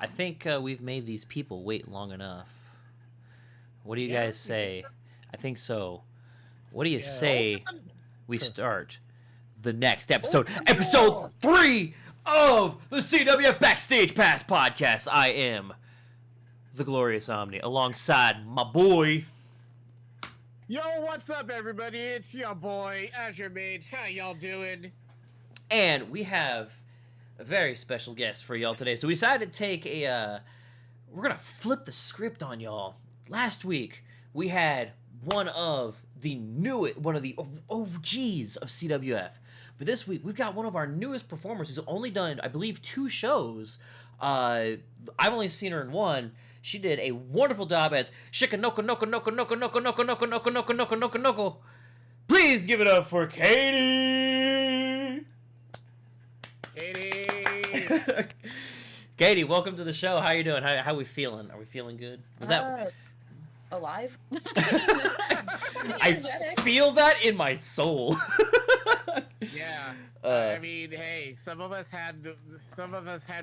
I think we've made these people wait long enough. What do you guys say? I think so. What do you say we start the next episode? Episode 3 of the CWF Backstage Pass podcast. I am the Glorious Omni alongside my boy. Yo, what's up, everybody? It's your boy, Azure Mage. How y'all doing? And we have a very special guest for y'all today. So we decided to take we're going to flip the script on y'all. Last week, we had one of the OGs of CWF. But this week, we've got one of our newest performers who's only done, I believe, 2 shows. I've only seen her in one. She did a wonderful job as Shikanoko Noko Noko Noko Noko Noko Noko Noko Noko Noko Noko Noko. Please give it up for Katie! Katie! Katie, welcome to the show. How you doing? How we feeling? Are we feeling good? Was that alive? I feel that in my soul. Yeah. I mean, hey, some of us had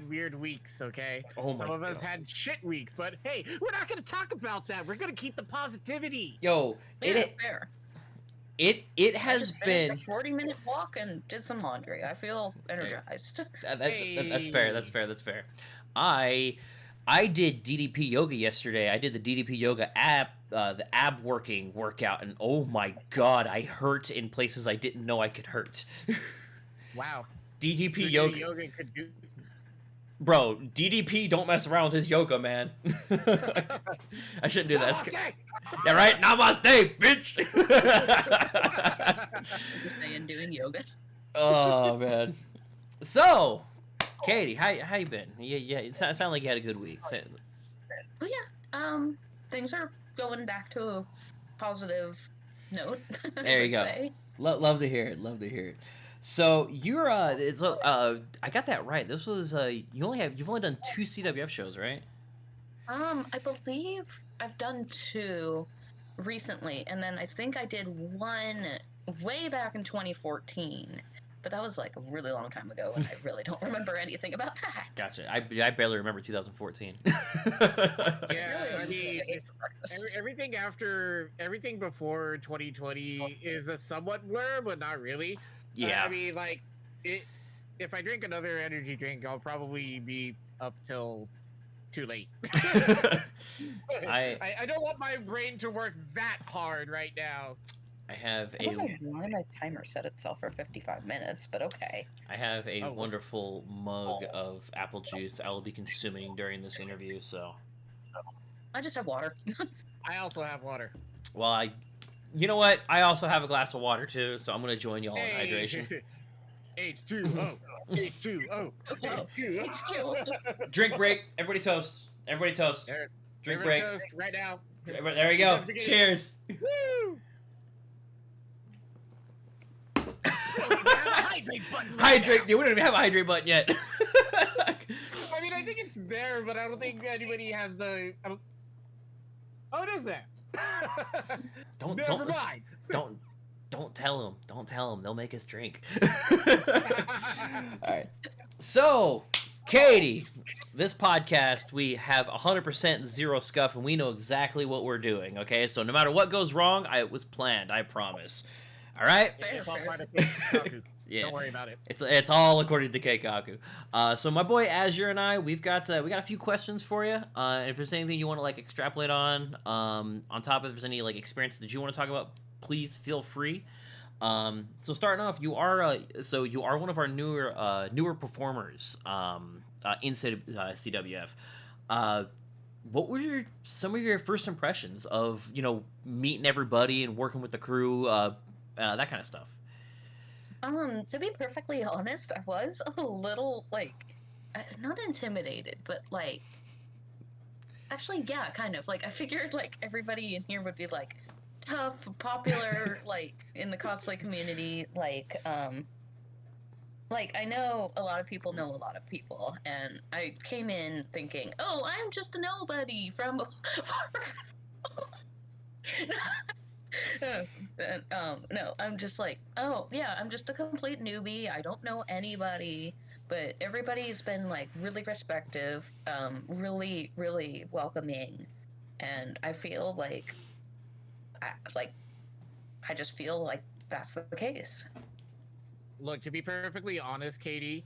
weird weeks, okay? Oh my Some of us God. had shit weeks, but hey, we're not gonna talk about that. We're gonna keep the positivity. Yo, Fair. it has been a 40-minute walk and did some laundry. I feel energized. That's fair. I did DDP yoga yesterday. I did the DDP yoga the ab working workout, and oh my God, I hurt in places I didn't know I could hurt. Wow. DDP yoga could do. Bro, DDP don't mess around with his yoga, man. I shouldn't do that. Namaste! Yeah, right? Namaste, bitch! Just saying, doing yoga. Oh, man. So, Katie, how you been? Yeah, it sounded like you had a good week. Oh yeah. Things are going back to a positive note. There you go. Love to hear it. So you're I got that right. This was you've only done 2 CWF shows, right? I believe I've done 2 recently, and then I think I did one way back in 2014. But that was like a really long time ago, and I really don't remember anything about that. Gotcha. I barely remember 2014. Yeah, I mean, everything before 2020 is a somewhat blur, but not really. Yeah. I mean, like, if I drink another energy drink, I'll probably be up till too late. I don't want my brain to work that hard right now. I have I don't know why my timer set itself for 55 minutes, but okay. I have a wonderful mug of apple juice I will be consuming during this interview, so. I just have water. I also have water. Well, you know what? I also have a glass of water too, so I'm gonna join y'all in hydration. H2O. H2O. H2O. Drink break. Everybody toast. Drink break. Toast right now. There we go. Cheers. Woo! Hydrate. We don't even have a hydrate button yet. I mean, I think it's there, but I don't think anybody has the. Oh, it is there. Never mind. Don't tell them. Don't tell them. They'll make us drink. All right. So, Katie, this podcast, we have 100% zero scuff, and we know exactly what we're doing, okay? So no matter what goes wrong, it was planned, I promise. All right? Yeah. Don't worry about it. It's all according to Keikaku. So my boy Azure and I, we got a few questions for you. If there's anything you want to like extrapolate on top of if there's any like experiences that you want to talk about, please feel free. So starting off, you are one of our newer performers in CWF. What were some of your first impressions of meeting everybody and working with the crew, that kind of stuff? To be perfectly honest, I was a little, like, not intimidated, but, like, actually, yeah, kind of. Like, I figured, like, everybody in here would be, like, tough, popular, like, in the cosplay community, like, I know a lot of people know a lot of people, and I came in thinking, oh, I'm just a nobody from no, I'm just like, oh, yeah, I'm just a complete newbie. I don't know anybody. but everybody's been like really respectful, really, really welcoming, and I feel like, I just feel like that's the case. Look, to be perfectly honest, Katie,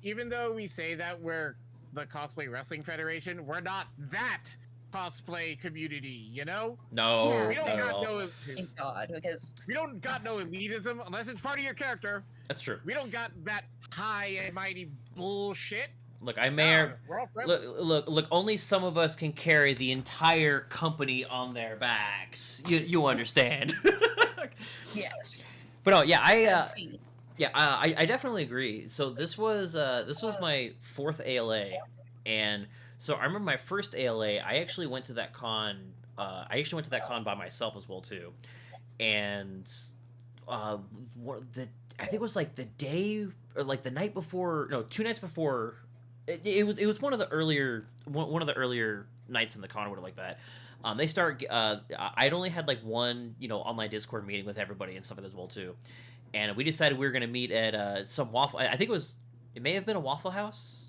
even though we say that we're the Cosplay Wrestling Federation, we're not that cosplay community, you know? No, Yeah, We don't not at got all. no Thank God, because we don't got no elitism unless it's part of your character. That's true. We don't got that high and mighty bullshit. Look, I may We're all friendly. look. Only some of us can carry the entire company on their backs. You understand? yes, But no, yeah, see. I definitely agree. So this was my fourth ALA, and so I remember my first ALA. I actually went to that con. I actually went to that con by myself as well too, and I think it was like the day or like the night before. No, 2 nights before. It was one of the earlier nights in the con or whatever like that. They start. I'd only had like one online Discord meeting with everybody and stuff like that as well too, and we decided we were gonna meet at some waffle. I think it may have been a Waffle House.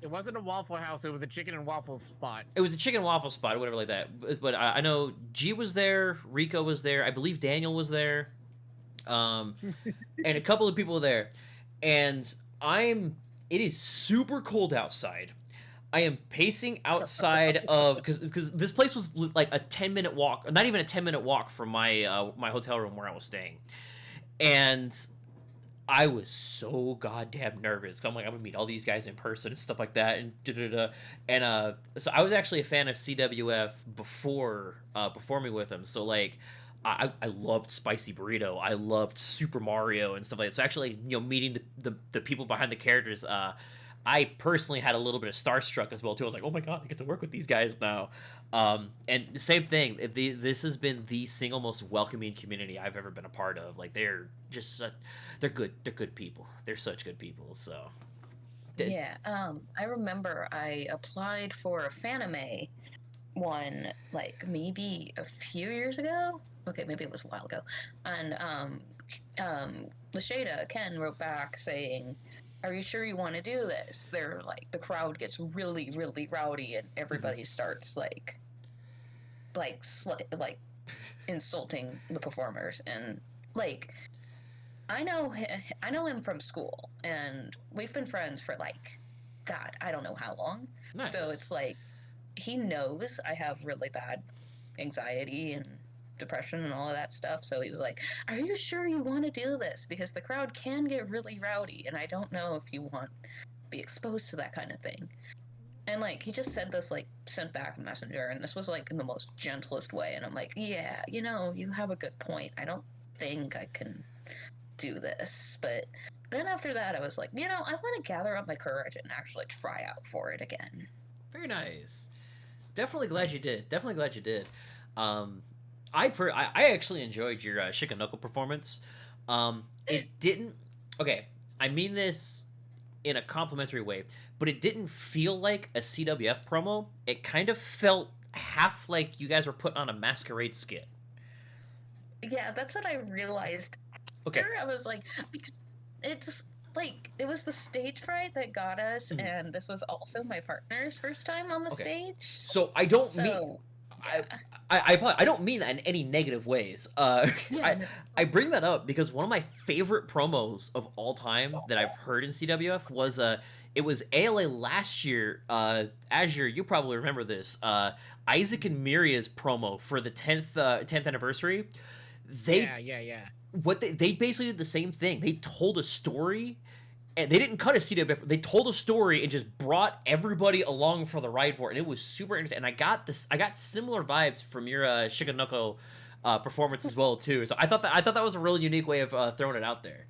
It wasn't a Waffle House. It was a chicken and waffle spot. It was a chicken and waffle spot or whatever like that. But I know G was there, Rico was there, I believe Daniel was there, and a couple of people were there, and It is super cold outside. I am pacing outside of because this place was like a 10-minute walk, not even a 10-minute walk from my my hotel room where I was staying, and I was so goddamn nervous. 'Cause I'm like, I'm gonna meet all these guys in person and stuff like that, and and so I was actually a fan of CWF before performing with them. So like, I loved Spicy Burrito. I loved Super Mario and stuff like that. So actually, meeting the people behind the characters, I personally had a little bit of starstruck as well too. I was like, oh my god, I get to work with these guys now. And the same thing. This has been the single most welcoming community I've ever been a part of. Like they're just they're good. They're good people. They're such good people. So Yeah, I remember I applied for a Fanime one like maybe a few years ago. Okay, maybe it was a while ago. And Lashada Ken wrote back saying, "Are you sure you want to do this?" They're like the crowd gets really, really rowdy, and everybody starts like insulting the performers, and like I know him from school, and we've been friends for like, God, I don't know how long. nice. So it's like he knows I have really bad anxiety and depression and all of that stuff. So he was like, "Are you sure you want to do this? Because the crowd can get really rowdy, and I don't know if you want to be exposed to that kind of thing." And like he just said this, like sent back a messenger, and this was like in the most gentlest way. And I'm like, yeah, you have a good point. I don't think I can do this. But then after that, I was like, I want to gather up my courage and actually try out for it again. Very nice. Definitely glad you did. Definitely glad you did. I actually enjoyed your Shikanoko performance. It didn't. Okay, I mean this in a complimentary way, but it didn't feel like a CWF promo. It kind of felt half like you guys were put on a masquerade skit. Yeah, that's what I realized. Okay. After I was like, because it just like it was the stage fright that got us, and this was also my partner's first time on the stage. So I don't mean. Yeah. I don't mean that in any negative ways. Yeah, I bring that up because one of my favorite promos of all time that I've heard in CWF was it was ALA last year. Azure, you probably remember this. Isaac and Miria's promo for the 10th anniversary. Yeah. What they basically did the same thing. They told a story. And they didn't cut a CWF. They told a story and just brought everybody along for the ride for it. And it was super interesting. And I got similar vibes from your Shikanoko performance as well too. So I thought that was a really unique way of throwing it out there.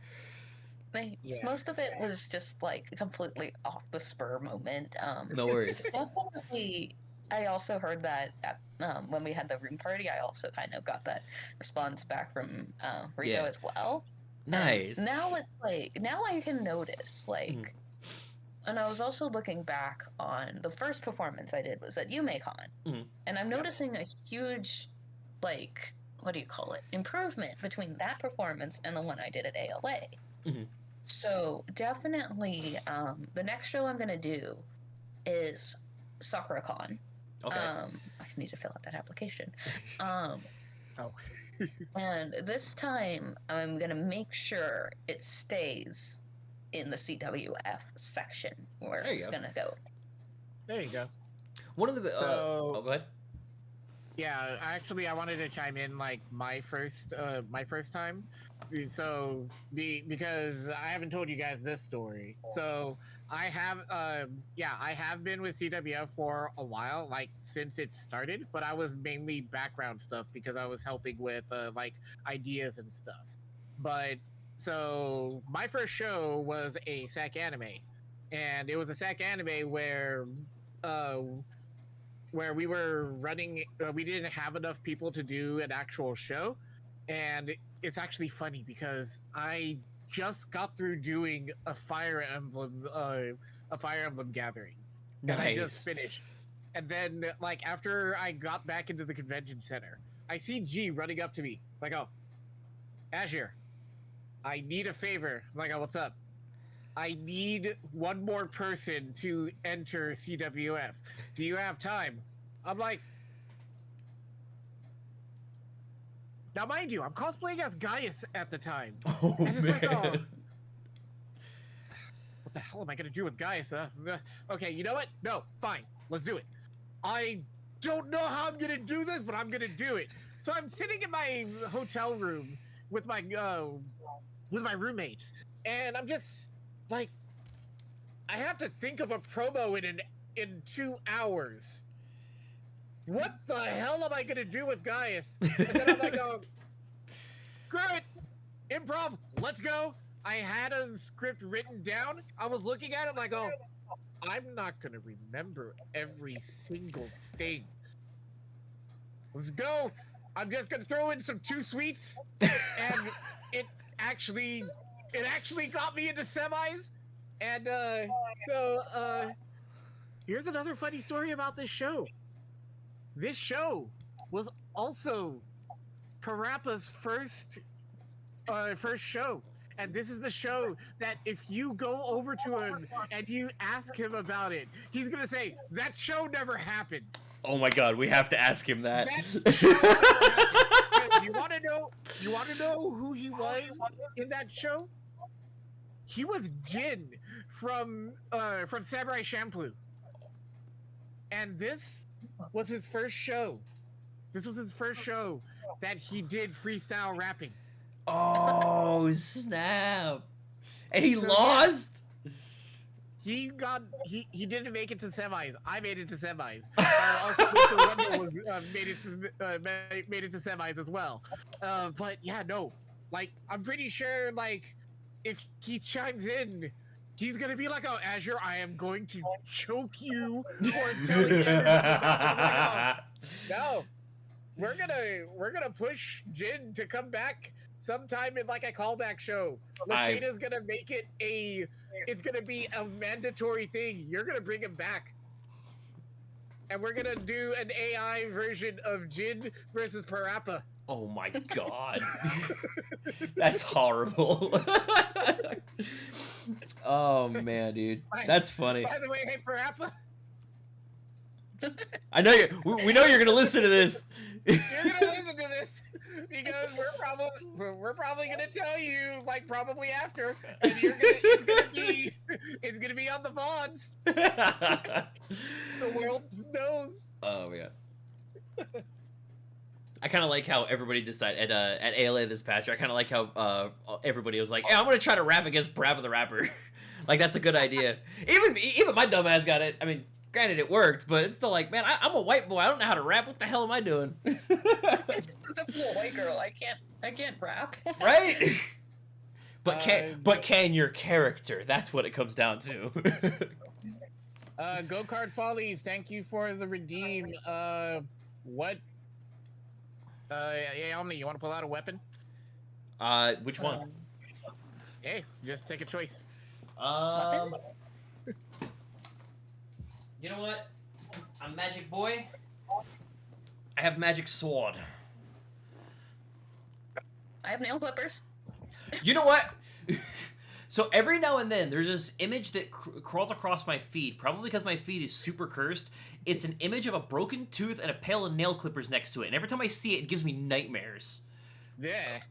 Thanks. Yeah. Most of it was just like completely off the spur moment. No worries. Definitely. I also heard that at, when we had the room party. I also kind of got that response back from Rico as well. Nice. And now it's like I can notice like, and I was also looking back on the first performance I did was at YumeCon, and I'm noticing a huge, like, what do you call it, improvement between that performance and the one I did at ALA. So definitely, the next show I'm gonna do is SakuraCon. Okay. I need to fill out that application. Um, Oh. and this time I'm gonna make sure it stays in the CWF section where There you it's go. gonna go. There you go. One of the So- oh, go ahead. Yeah, actually, I wanted to chime in like my first time. So because I haven't told you guys this story. So I have been with CWF for a while, like since it started, but I was mainly background stuff because I was helping with like ideas and stuff. But so my first show was a Sac Anime, and it was a Sac Anime uh where we were running, we didn't have enough people to do an actual show. And it's actually funny because I just got through doing a Fire Emblem gathering. And I just finished. And then, like, after I got back into the convention center, I see G running up to me, like, oh, Azure, I need a favor. I'm like, oh, what's up? I need one more person to enter CWF. Do you have time? I'm like, now mind you, I'm cosplaying as Gaius at the time. Oh, And it's man. like, oh, what the hell am I gonna do with Gaius? Okay, you know what? No, fine, let's do it. I don't know how I'm gonna do this, but I'm gonna do it. So I'm sitting in my hotel room with my roommates, and I'm just like, I have to think of a promo in 2 hours. What the hell am I gonna do with Gaius? And then I'm like, oh, screw it, improv, let's go. I had a script written down. I was looking at it like, oh, I'm not gonna remember every single thing. Let's go. I'm just gonna throw in some 2 sweets, and it actually got me into semis. And here's another funny story about this show. This show was also Parappa's first show. And this is the show that if you go over to him and you ask him about it, he's gonna say, that show never happened. Oh my god, we have to ask him that. You wanna know who he was in that show? He was Jin from Samurai Champloo. And this was his first show. This was his first show that he did freestyle rapping. Oh, snap. And he So, lost? He didn't make it to semis. I made it to semis. Also, Mr. Wendell was made it to semis as well. But yeah, no, like I'm pretty sure like if he chimes in, he's gonna be like, "Oh, Azure, I am going to choke you for telling everyone about this." Like, oh, no, we're gonna push Jin to come back sometime in like a callback show. Lashada's gonna make it it's gonna be a mandatory thing. You're gonna bring him back. And we're gonna do an AI version of Jin versus Parappa. Oh my god. That's horrible. Oh man, dude. That's funny. By the way, hey Parappa, I know we know you're gonna listen to this. you're gonna listen to this because we're probably gonna tell you like probably after, and it's gonna be on the VODs. The world knows. Oh my god. I kind of like how everybody decided at ALA this past year. I kind of like how everybody was like, "Hey, I'm gonna try to rap against Parappa the Rapper." Like that's a good idea. Even my dumb ass got it. I mean, granted it worked, but it's still like, man, I'm a white boy. I don't know how to rap. What the hell am I doing? I'm just a little white girl. I can't rap. Right? But can your character? That's what it comes down to. Go Kart Follies, thank you for the redeem. What? Yeah, Omni, you want to pull out a weapon? Which one? Hey, just take a choice. You know what? I'm Magic Boy. I have Magic Sword. I have nail clippers. You know what? So every now and then, there's this image that crawls across my feed, probably because my feed is super cursed. It's an image of a broken tooth and a pail of nail clippers next to it, and every time I see it, it gives me nightmares. Yeah.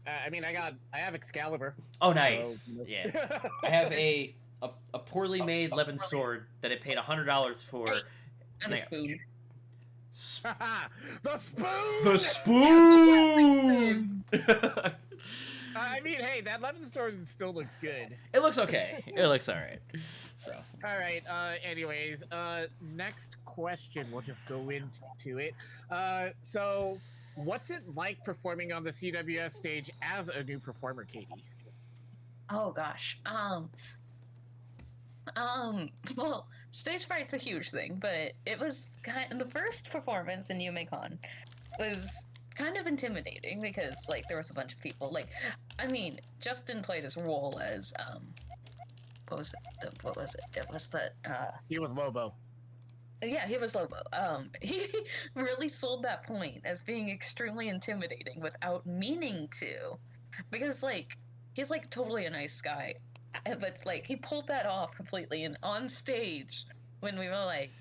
I mean, I have Excalibur. Oh, nice. So, Yeah. I have a poorly made Levin sword that I paid $100 for. And a spoon. The spoon. The spoon. I mean, hey, that Levin sword still looks good. It looks okay. It looks all right. So. All right. Anyways, next question. We'll just go into it. So, what's it like performing on the CWF stage as a new performer, Katie? Oh gosh. Well, stage fright's a huge thing, but it was the first performance in UMACon was kind of intimidating because like there was a bunch of people. Like, I mean, Justin played his role as what was it? It was the He was Lobo. Yeah, he was Lobo. He really sold that point as being extremely intimidating without meaning to, because like he's like totally a nice guy, but like he pulled that off completely. And on stage when we were like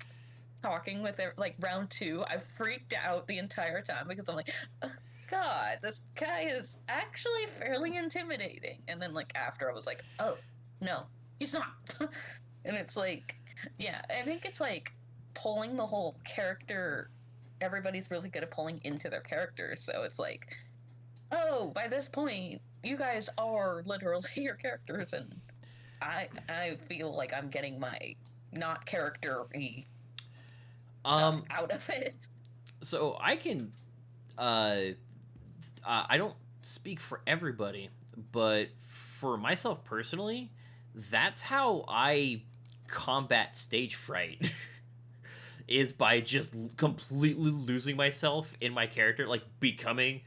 talking with like round 2, I freaked out the entire time because I'm like, oh, God, this guy is actually fairly intimidating. And then like after I was like, oh no, he's not. And it's like, yeah, I think it's like pulling the whole character. Everybody's really good at pulling into their character, so it's like, oh, by this point you guys are literally your characters, and I feel like I'm getting my not character-y stuff out of it. So I can I don't speak for everybody, but for myself personally, that's how I combat stage fright. Is by just completely losing myself in my character, like becoming,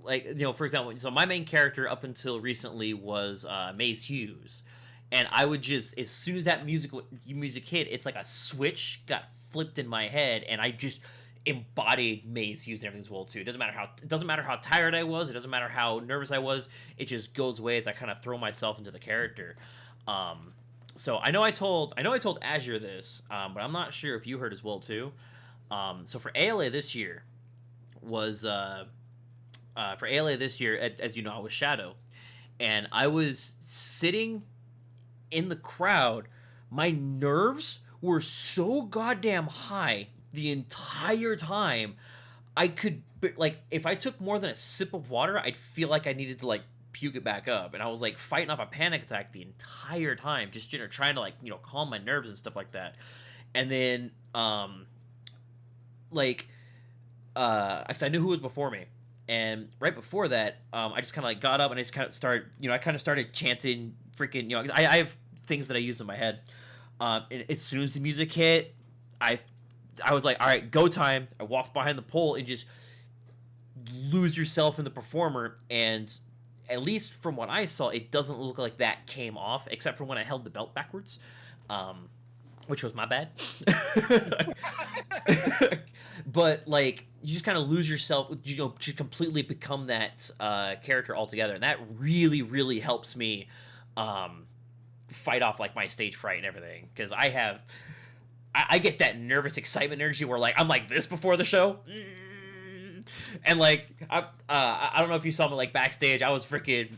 like, you know, for example, so my main character up until recently was Maze Hughes, and I would just, as soon as that music hit, it's like a switch got flipped in my head, and I just embodied Maze Hughes and everything's well too. It doesn't matter how tired I was, it doesn't matter how nervous I was, it just goes away as I kind of throw myself into the character. So I know I told Azure this, but I'm not sure if you heard as well too. So for ALA this year, as you know, I was Shadow, and I was sitting in the crowd. My nerves were so goddamn high the entire time. I could, like, if I took more than a sip of water, I'd feel like I needed to like puke it back up, and I was like fighting off a panic attack the entire time, just, you know, trying to like, you know, calm my nerves and stuff like that. And then because I knew who was before me, and right before that, I just kind of like got up and I just kind of started, you know, I kind of started chanting freaking, you know, I have things that I use in my head. And as soon as the music hit, I was like, all right, go time. I walked behind the pole and just lose yourself in the performer, and at least from what I saw, it doesn't look like that came off, except for when I held the belt backwards, which was my bad. But like, you just kind of lose yourself, you know, to completely become that character altogether, and that really, really helps me fight off like my stage fright and everything, because I get that nervous excitement energy where like I'm like this before the show. And like I don't know if you saw me like backstage, I was freaking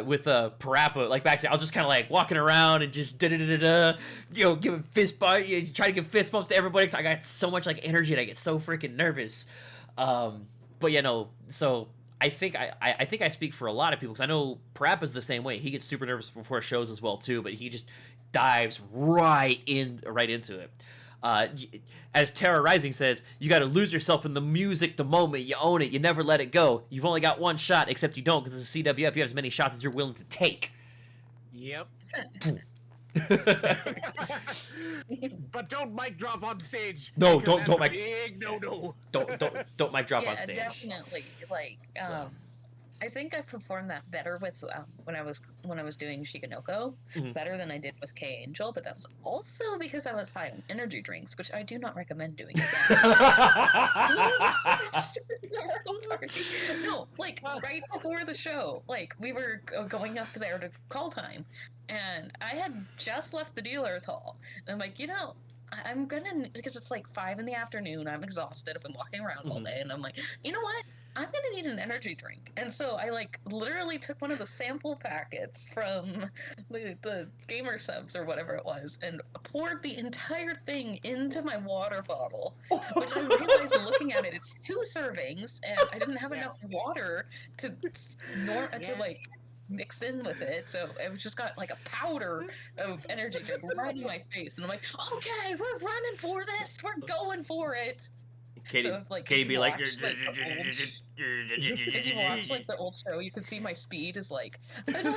with Parappa, like backstage, I was just kind of like walking around and just you know, giving fist bump, trying to give fist bumps to everybody because I got so much like energy and I get so freaking nervous. But you know, so I think I speak for a lot of people, because I know Parappa's the same way. He gets super nervous before shows as well too, but he just dives right into it. As Terra Rising says, you got to lose yourself in the music the moment you own it. You never let it go. You've only got one shot, except you don't, because it's a CWF. You have as many shots as you're willing to take. Yep. But don't mic drop on stage. No, don't mic. Big no. Don't mic drop on stage. Definitely. Like, I think I performed that better with when I was doing Shiganoko, better than I did with K Angel, but that was also because I was high on energy drinks, which I do not recommend doing again. No, like right before the show, like we were going up because I had a call time, and I had just left the dealer's hall, and I'm like, I'm gonna, because it's like 5 in the afternoon. I'm exhausted. I've been walking around all day, and I'm like, you know what? I'm gonna need an energy drink. And so I like literally took one of the sample packets from the gamer subs or whatever it was, and poured the entire thing into my water bottle. Which I realized looking at it, it's 2 servings, and I didn't have enough water to like mix in with it, so it just got like a powder of energy drink right in my face, and I'm like, okay, we're running for this, we're going for it. Katie, So if, like, Katie if be you like, watch, like, if you watch like the old show, you can see my speed is like. That's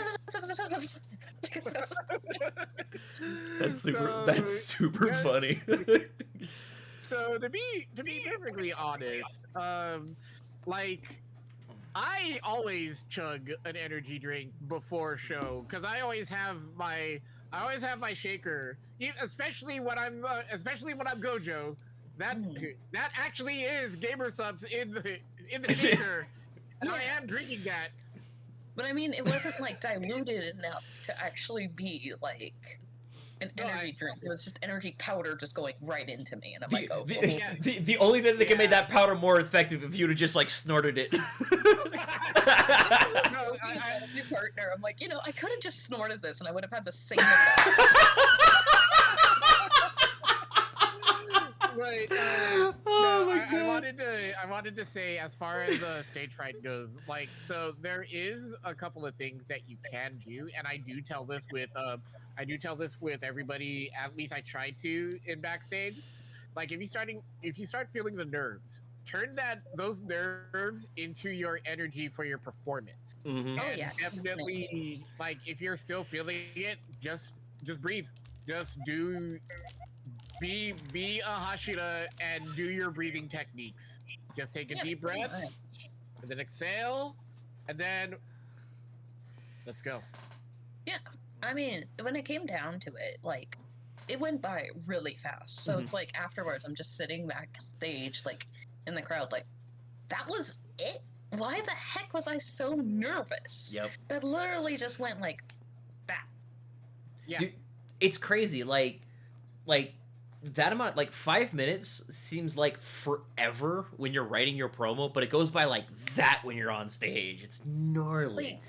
super. So, That's super yeah. funny. So to be perfectly honest, like I always chug an energy drink before show because I always have my shaker, especially when I'm Gojo. That actually is gamer subs in the shaker, and I am drinking that. But I mean, it wasn't like diluted enough to actually be like an energy drink. It was just energy powder just going right into me, and I'm like, oh. The only thing that can make that powder more effective if you'd have just like snorted it. No, I had a new partner. I'm like, I could have just snorted this, and I would have had the same effect. But I wanted to say, as far as stage fright goes, like, so there is a couple of things that you can do, and I do tell this with everybody. At least I try to in backstage. Like, if you start feeling the nerves, turn those nerves into your energy for your performance. Mm-hmm. Oh yeah, definitely. Like, if you're still feeling it, just breathe. Just be a Hashira and do your breathing techniques. Just take a deep breath, and then exhale, and then let's go. Yeah, I mean, when it came down to it, like, it went by really fast. So it's like afterwards, I'm just sitting backstage, like, in the crowd, like, that was it? Why the heck was I so nervous? Yep. That literally just went like that. Yeah. Dude, it's crazy. Like that amount, like 5 minutes seems like forever when you're writing your promo, but it goes by like that when you're on stage. It's gnarly.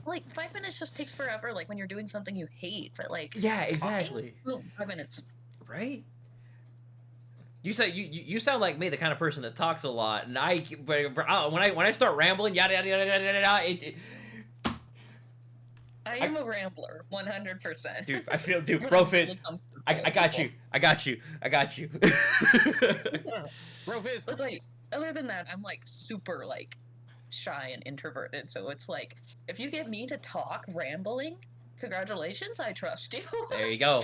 Like 5 minutes just takes forever, like when you're doing something you hate, but like, yeah, exactly. Talking, 5 minutes. Right? You say you sound like me, the kind of person that talks a lot, and when I start rambling, yada yada yada yada yada. I am a rambler, 100%. Dude, I feel, bro, fit. I got you. Bro, fit. But like, other than that, I'm like super like shy and introverted. So it's like, if you get me to talk rambling, congratulations, I trust you. There you go.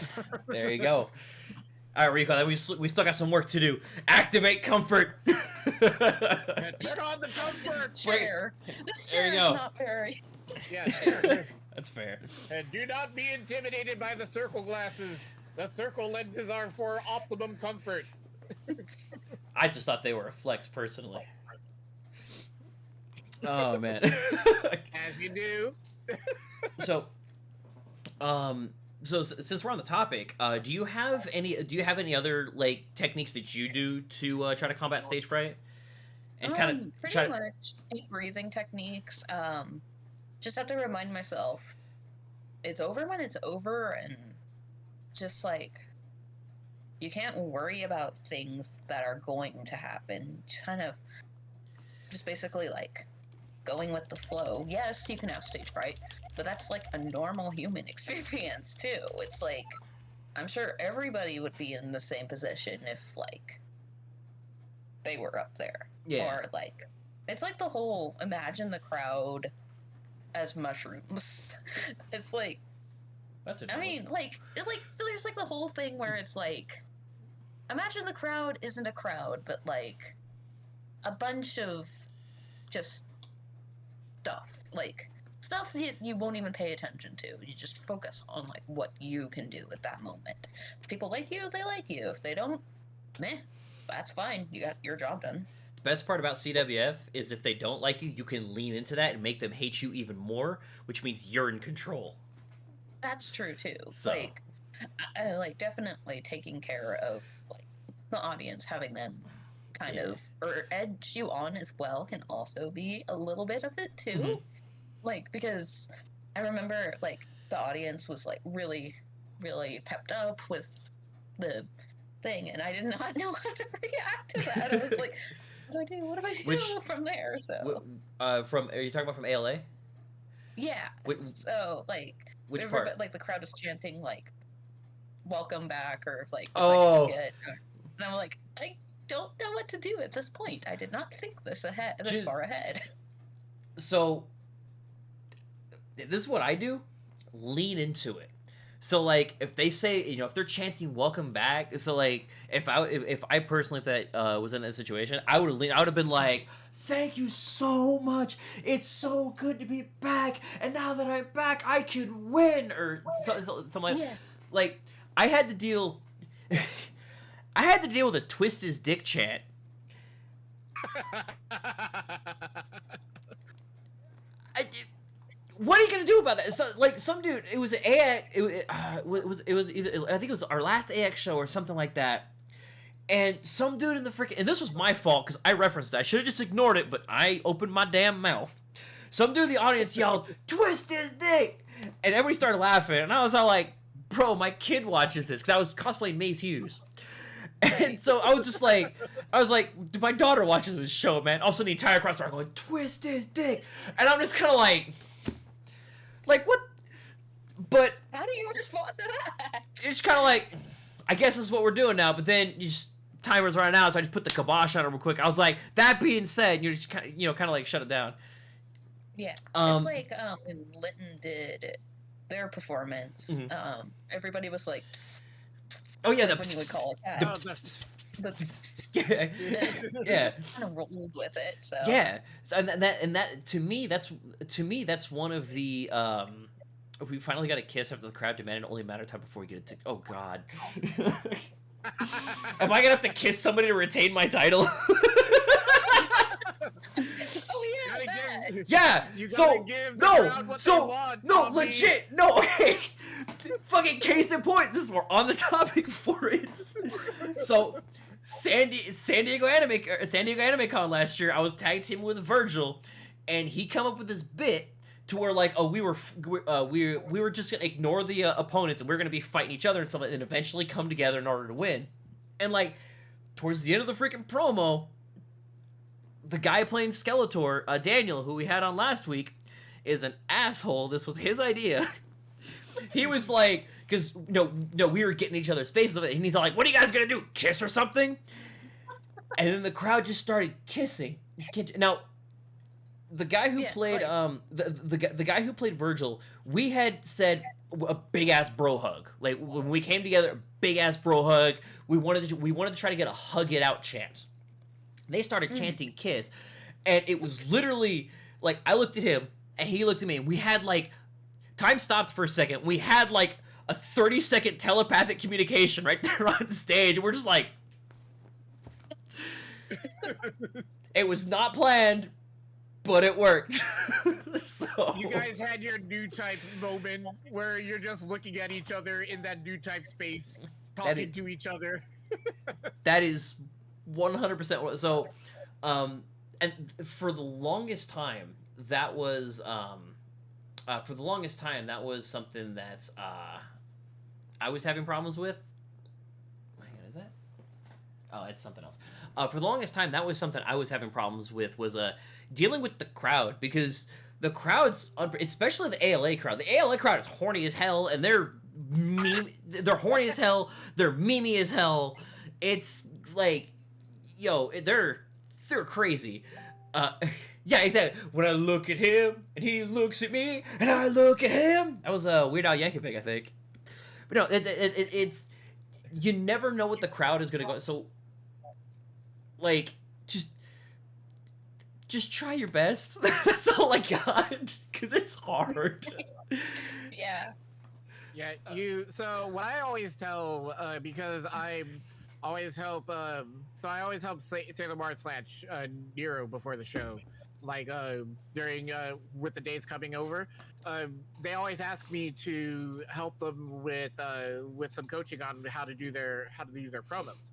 All right, Rico, we still got some work to do. Activate comfort. Turn on the comfort chair. This chair is not very. Yeah, sure. That's fair. And do not be intimidated by the circle glasses. The circle lenses are for optimum comfort. I just thought they were a flex, personally. Oh man. As you do. So since we're on the topic, do you have any other like techniques that you do to try to combat stage fright? And kind of pretty much deep breathing techniques. Just have to remind myself it's over when it's over, and just like, you can't worry about things that are going to happen. Just basically like going with the flow. Yes, you can have stage fright, but that's like a normal human experience too. It's like, I'm sure everybody would be in the same position if like they were up there. Yeah. Or like, it's like the whole imagine the crowd as mushrooms. It's like, I mean, like there's like the whole thing where it's like, imagine the crowd isn't a crowd, but like a bunch of just stuff that you won't even pay attention to. You just focus on like what you can do at that moment. If people like you, they like you. If they don't, meh, that's fine. You got your job done. best part about CWF is if they don't like you, you can lean into that and make them hate you even more, which means you're in control. That's true too. So. Like, I like definitely taking care of like the audience, having them kind of or edge you on as well can also be a little bit of it too. Mm-hmm. Like, because I remember like the audience was like really, really pepped up with the thing, and I did not know how to react to that. I was like, what do I do? What do I do from there? So, from are you talking about from ALA? Yeah. So like, which part? Like the crowd was chanting like, "Welcome back," or like, "Oh." And I'm like, I don't know what to do at this point. I did not think this far ahead. So, this is what I do. Lean into it. So like if they say, if they're chanting "Welcome back," so like if I personally, if that was in that situation, I would have been like, "Thank you so much. It's so good to be back, and now that I'm back, I can win," or something like. Yeah. Like I had to deal. I had to deal with a "twist his dick" chant. What are you gonna do about that? So, like, some dude, it was an AX, it was either, I think it was our last AX show or something like that, and some dude in the freaking, and this was my fault because I referenced it. I should have just ignored it, but I opened my damn mouth. Some dude in the audience yelled, "Twist his dick!" And everybody started laughing, and I was all like, "Bro, my kid watches this," because I was cosplaying Maze Hughes. And so I was like, my daughter watches this show, man. All of a sudden the entire crowd started going, "Twist his dick," and I'm just kind of like, what? But how do you respond to that? It's kind of like, I guess this is what we're doing now. But then timer's running out, so I just put the kibosh on it real quick. I was like, that being said, you just kind of like shut it down. Yeah, it's like when Lytton did their performance. Mm-hmm. Everybody was like, psst. "Oh yeah, when you would call it that." Yeah. Just kind of rolled with it. So yeah, so, and that to me that's one of the we finally got a kiss after the crowd demanded. Only a matter of time before we get it to. Oh God, am I gonna have to kiss somebody to retain my title? Oh yeah, yeah. You so give the no, crowd what so they want, no, Tommy. legit, no. Fucking case in point. This is more on the topic for it. So. San Diego Anime Con last year, I was tag teaming with Virgil, and he come up with this bit to where like, oh, we were just gonna ignore the opponents and we are gonna be fighting each other and stuff, and eventually come together in order to win. And like, towards the end of the freaking promo, the guy playing Skeletor, Daniel, who we had on last week, is an asshole. This was his idea. He was like, because we were getting each other's faces, and he's all like, "What are you guys gonna do? Kiss or something?" And then the crowd just started kissing. Now, the guy who played the guy who played Virgil, we had said a big ass bro hug. Like when we came together, a big ass bro hug. We wanted to try to get a hug it out chant. They started chanting kiss, and it was literally like I looked at him and he looked at me, and we had like. Time stopped for a second. We had like a 30-second telepathic communication right there on stage. And we're just like... It was not planned, but it worked. So... You guys had your new type moment where you're just looking at each other in that new type space, talking to each other. That is 100%. So, and for the longest time, that was... something that I was having problems with. Hang on, is that? Oh, it's something else. For the longest time, that was something I was having problems with, was dealing with the crowd, because the crowds, especially the ALA crowd, is horny as hell, and they're horny as hell, they're memey as hell. It's like, they're crazy. Yeah, exactly. When I look at him, and he looks at me, and I look at him. That was Weird Al Yankovic, I think. But no, it's you never know what the crowd is gonna go. So, like, just try your best. That's all I got, because it's hard. Yeah. Yeah. So what I always tell, because I'm always help. So I always help Sailor Mars slash Nero before the show, like during with the days coming over. They always ask me to help them with some coaching on how to do their promos.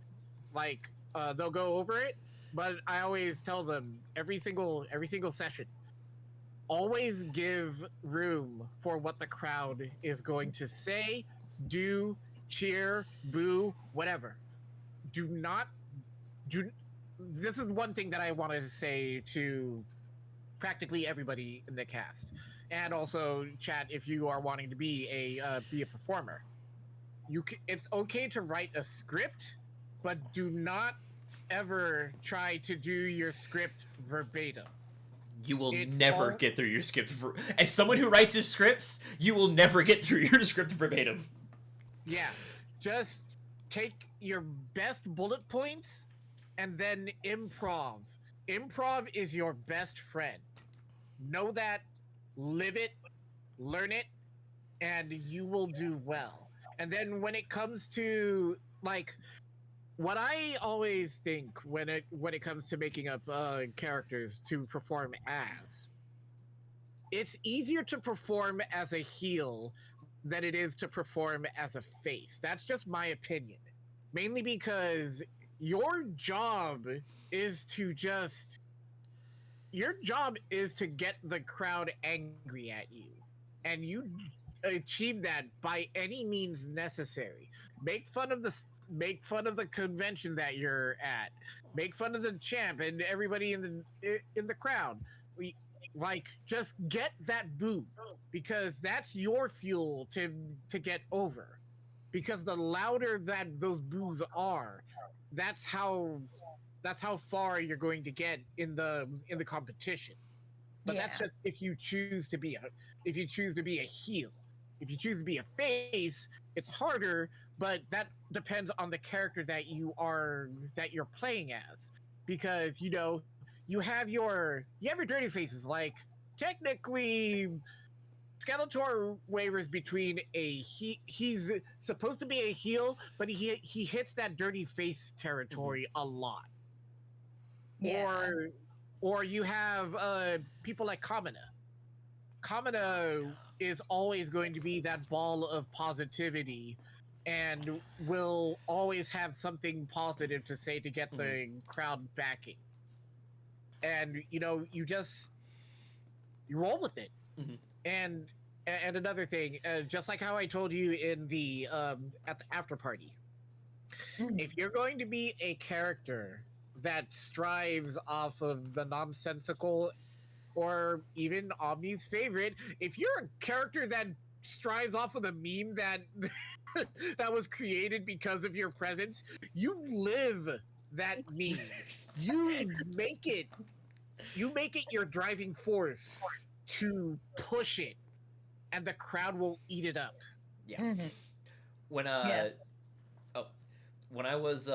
Like they'll go over it, but I always tell them every single session, always give room for what the crowd is going to say, do, cheer, boo, whatever. Do not do. This is one thing that I wanted to say to practically everybody in the cast, and also chat if you are wanting to be a performer. It's okay to write a script, but do not ever try to do your script verbatim. You will never get through your script. As someone who writes his scripts, you will never get through your script verbatim. Yeah, just take your best bullet points and then improv. Improv is your best friend. Know that, live it, learn it, and you will do well. And then when it comes to like what I always think when it comes to making up characters to perform as, it's easier to perform as a heel than it is to perform as a face. That's just my opinion. Mainly because your job is to get the crowd angry at you. And you achieve that by any means necessary. Make fun of the convention that you're at. Make fun of the champ and everybody in the crowd. Just get that boo, because that's your fuel to get over. Because the louder that those boos are, that's how far you're going to get in the competition. But that's just if you choose to be a heel. If you choose to be a face, it's harder, but that depends on the character that you're playing as. Because you have your dirty faces. Like technically, Skeletor wavers between he's supposed to be a heel, but he hits that dirty face territory a lot. Yeah. Or you have people like Kamina. Kamina is always going to be that ball of positivity and will always have something positive to say to get the crowd backing. And you roll with it. And another thing, just like how I told you in the at the after party, if you're going to be a character that strives off of the nonsensical, or even Omni's favorite, if you're a character that strives off of the meme that that was created because of your presence, you live that meme. You make it your driving force to push it, and the crowd will eat it up. Yeah. When when I was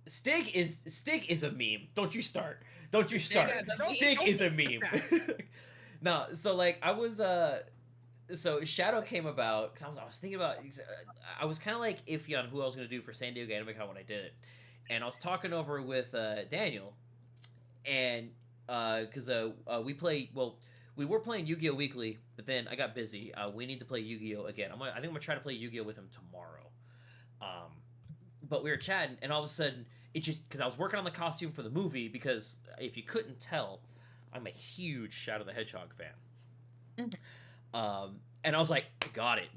Stig is a meme. Don't you start. Stig is a meme. No, so like I was so Shadow came about because I was thinking about, I was kind of like iffy on who I was going to do for San Diego Anime Con when I did it, and I was talking over with Daniel, and because we were playing Yu-Gi-Oh! Weekly, but then I got busy. We need to play Yu-Gi-Oh! Again. I think I'm gonna try to play Yu-Gi-Oh! With him tomorrow. But we were chatting, and all of a sudden, it just, because I was working on the costume for the movie, because if you couldn't tell, I'm a huge Shadow the Hedgehog fan. And I was like, got it.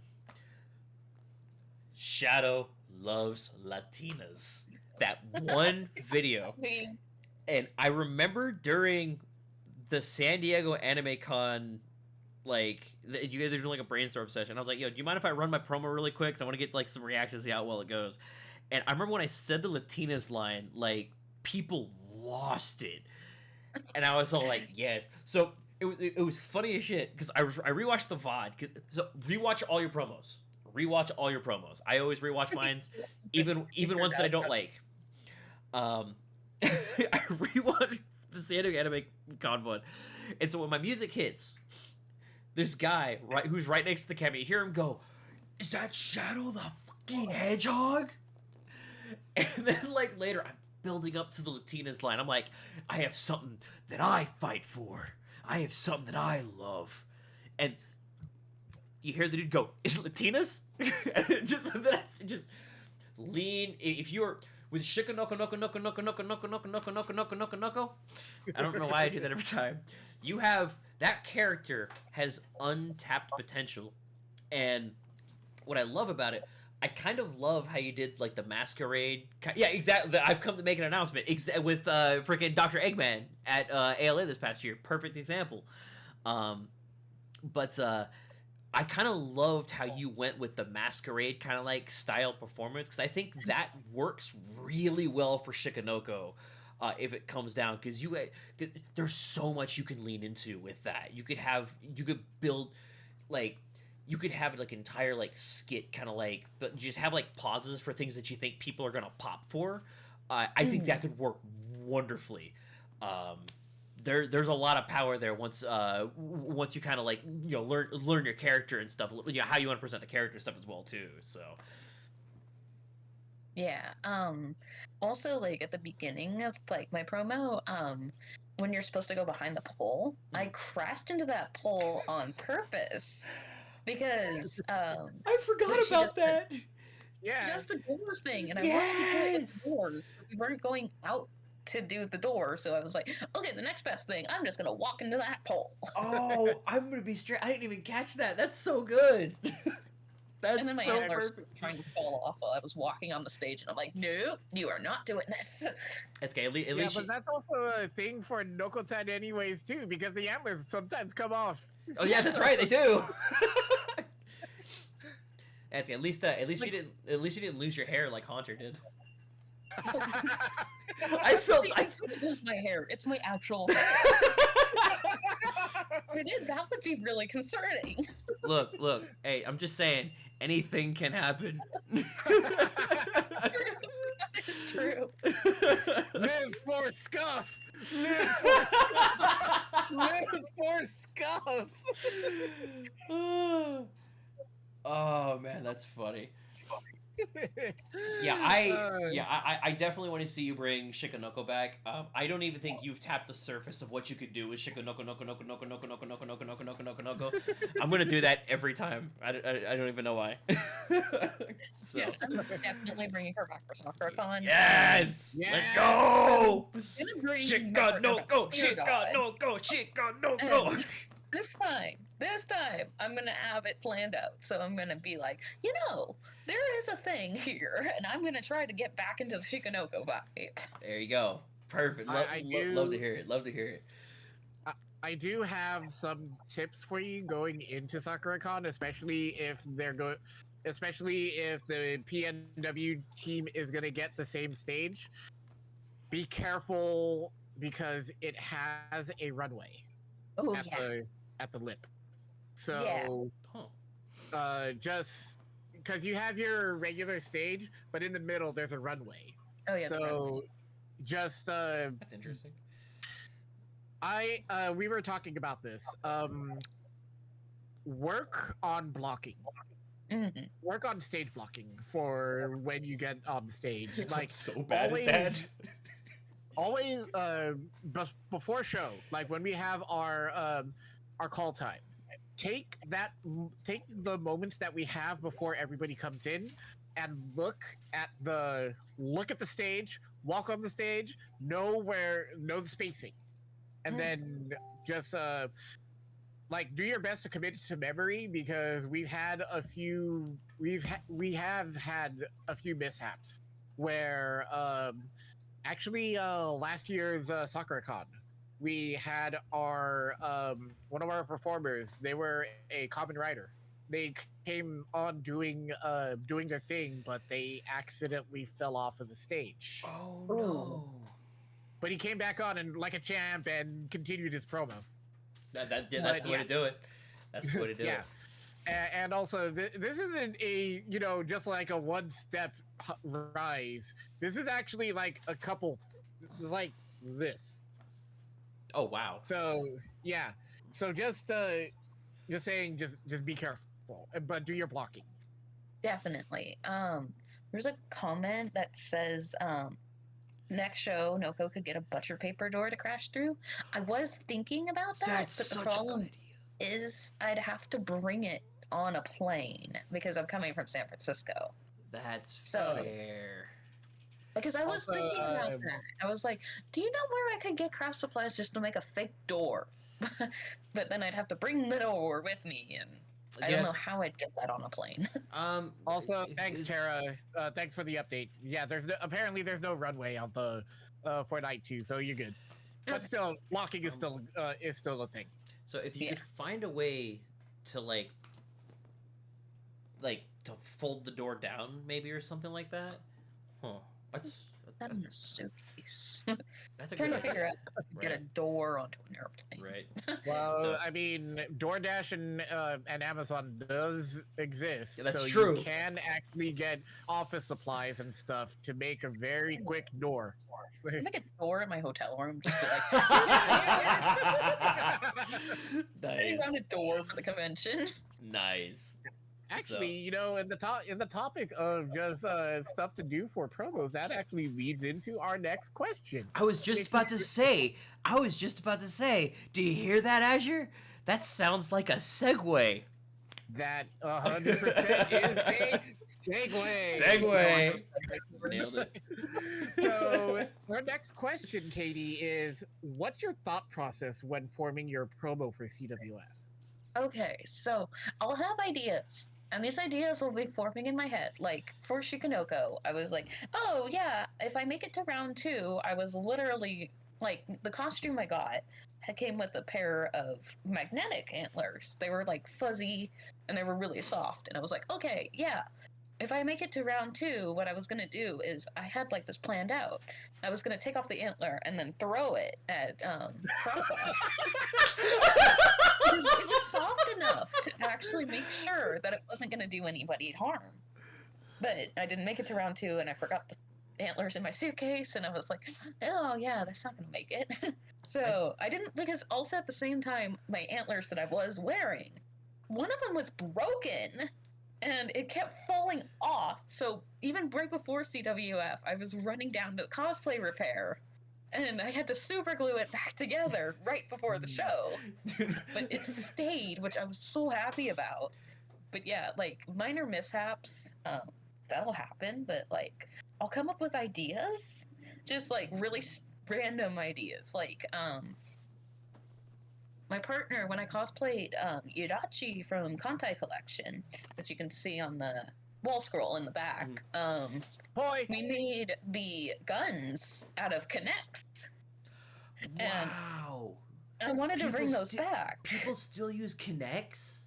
Shadow loves Latinas. That one video. And I remember during the San Diego Anime Con, like, you guys are doing like a brainstorm session. I was like, yo, do you mind if I run my promo really quick? Because I want to get like some reactions, see how well it goes. And I remember when I said the Latinas line, like, people lost it. And I was all like, yes. So it was funny as shit, because I rewatched the VOD. So rewatch all your promos. Rewatch all your promos. I always rewatch mines, even ones that I don't like. I rewatched the San Diego Anime Con one. And so when my music hits, this guy who's right next to the camera, you hear him go, "Is that Shadow the fucking Hedgehog?" And then like later, I'm building up to the Latinas line. I'm like, I have something that I fight for. I have something that I love. And you hear the dude go, "Is it Latinas?" just lean. If you're with Shikanoko Noko Noko Noko Noko Noko Noko Noko Noko Noko Noko Noko, I don't know why I do that every time. You have that character has untapped potential, and what I love about it, I kind of love how you did like the masquerade. Yeah, exactly. I've come to make an announcement with freaking Dr. Eggman at ALA this past year. Perfect example. But I kind of loved how you went with the masquerade kind of like style performance, because I think that works really well for Shikanoko. If it comes down, because there's so much you can lean into with that. You could build like you could have like entire like skit kind of like, but just have like pauses for things that you think people are gonna pop for. I think that could work wonderfully. There's a lot of power there once you kind of like learn your character and stuff. How you want to present the character stuff as well too. So Yeah. Also, like at the beginning of like my promo, when you're supposed to go behind the pole, I crashed into that pole on purpose because I forgot about that. Yeah. just the door thing, and I wanted to do it at the door. We weren't going out to do the door, so I was like, okay, the next best thing, I'm just gonna walk into that pole. Oh, I'm gonna be straight. I didn't even catch that. That's so good. That's And then my so antlers perfect. trying to fall off while I was walking on the stage, and I'm like, no, you are not doing this. That's okay. At Yeah, least but that's also a thing for Nokotan anyways too, because the antlers sometimes come off. Oh yeah, that's right. They do. That's at least you didn't lose your hair like Haunter did. I felt I couldn't lose my hair. It's my actual hair. If I did, that would be really concerning. Look. Hey, I'm just saying, anything can happen. That is true. Live for scuff! Live for scuff! Live for scuff! Oh man, that's funny. I definitely want to see you bring Shikanoko back. I don't even think you've tapped the surface of what you could do with Shikanoko Noko Noko Noko Noko Noko Noko Noko Noko Noko Noko Noko. I'm gonna do that every time. I don't even know why. So. Yeah, I'm definitely bringing her back for SakuraCon. Yes! Yes! Let's go! Shikanoko, Shikanoko. This time, I'm gonna have it planned out. So I'm gonna be like, there is a thing here, and I'm gonna try to get back into the Shikanoko vibe. There you go. Perfect. Love to hear it. Love to hear it. I do have some tips for you going into SakuraCon, especially if the PNW team is gonna get the same stage. Be careful because it has a runway at the lip. So just because you have your regular stage, but in the middle there's a runway. Oh yeah. So just That's interesting. we were talking about this. Work on blocking. Mm-hmm. Work on stage blocking for when you get on stage. Like I'm so bad at that. Always before show, like when we have our call time, take the moments that we have before everybody comes in and look at the stage, walk on the stage, know the spacing, and then just like do your best to commit it to memory, because we have had a few mishaps where actually last year's SakuraCon, we had our one of our performers. They were a common rider. They came on doing their thing, but they accidentally fell off of the stage. Oh no! But he came back on and like a champ and continued his promo. That's the way to do it. That's the way to do it. And also, this isn't a just like a one-step rise. This is actually like a couple, like this. Oh wow! So yeah, so just saying, just be careful, but do your blocking. Definitely. there's a comment that says, next show, Noko could get a butcher paper door to crash through. I was thinking about that, That's but the such a good problem idea. is I'd have to bring it on a plane because I'm coming from San Francisco. That's So- fair. Because I was Also, thinking about that. I was like, do you know where I could get craft supplies just to make a fake door? But then I'd have to bring the door with me, and I don't know how I'd get that on a plane. Also, is- thanks, is- Tara. Thanks for the update. Yeah, apparently there's no runway on the for night 2, so you're good. But still, locking is still a thing. So if you Yeah. could find a way to like to fold the door down, maybe, or something like that. Huh. That in a suitcase. That's a Trying to good figure out how to get a Right. door onto an airplane. Right. Well, So- I mean, DoorDash and Amazon does exist, Yeah, that's so true. you can actually get office supplies and stuff to make a very quick door. I'd make a door in my hotel room, just be like, running around a Nice. door for the convention. Nice. Actually, you know, in the topic of just stuff to do for promos, that actually leads into our next question. I was just about to say. Do you hear that, Azure? That sounds like a segue. That 100% is a segue. Segue. No, Nailed it. So our next question, Katie, is what's your thought process when forming your promo for CWF? Okay, so I'll have ideas, and these ideas will be forming in my head. Like for Shikanoko, I was like, oh yeah, if I make it to round 2, I was literally like, the costume I got came with a pair of magnetic antlers. They were like fuzzy and they were really soft. And I was like, okay, yeah. If I make it to round 2, what I was gonna do is I had like this planned out. I was gonna take off the antler and then throw it at Prappa. Because it was soft enough to actually make sure that it wasn't going to do anybody harm. But I didn't make it to round 2, and I forgot the antlers in my suitcase, and I was like, oh yeah, that's not going to make it. So I didn't, because also at the same time, my antlers that I was wearing, one of them was broken, and it kept falling off. So even right before CWF, I was running down to cosplay repair, and I had to super glue it back together right before the show. But it stayed, which I was so happy about. But yeah, like minor mishaps, that'll happen. But like, I'll come up with ideas, just like really random ideas. Like, my partner, when I cosplayed Yudachi from Kantai Collection, that you can see on the wall scroll in the back, Boy, we made the guns out of Connects. And Wow. I wanted to bring People those still- back. People still use Connects?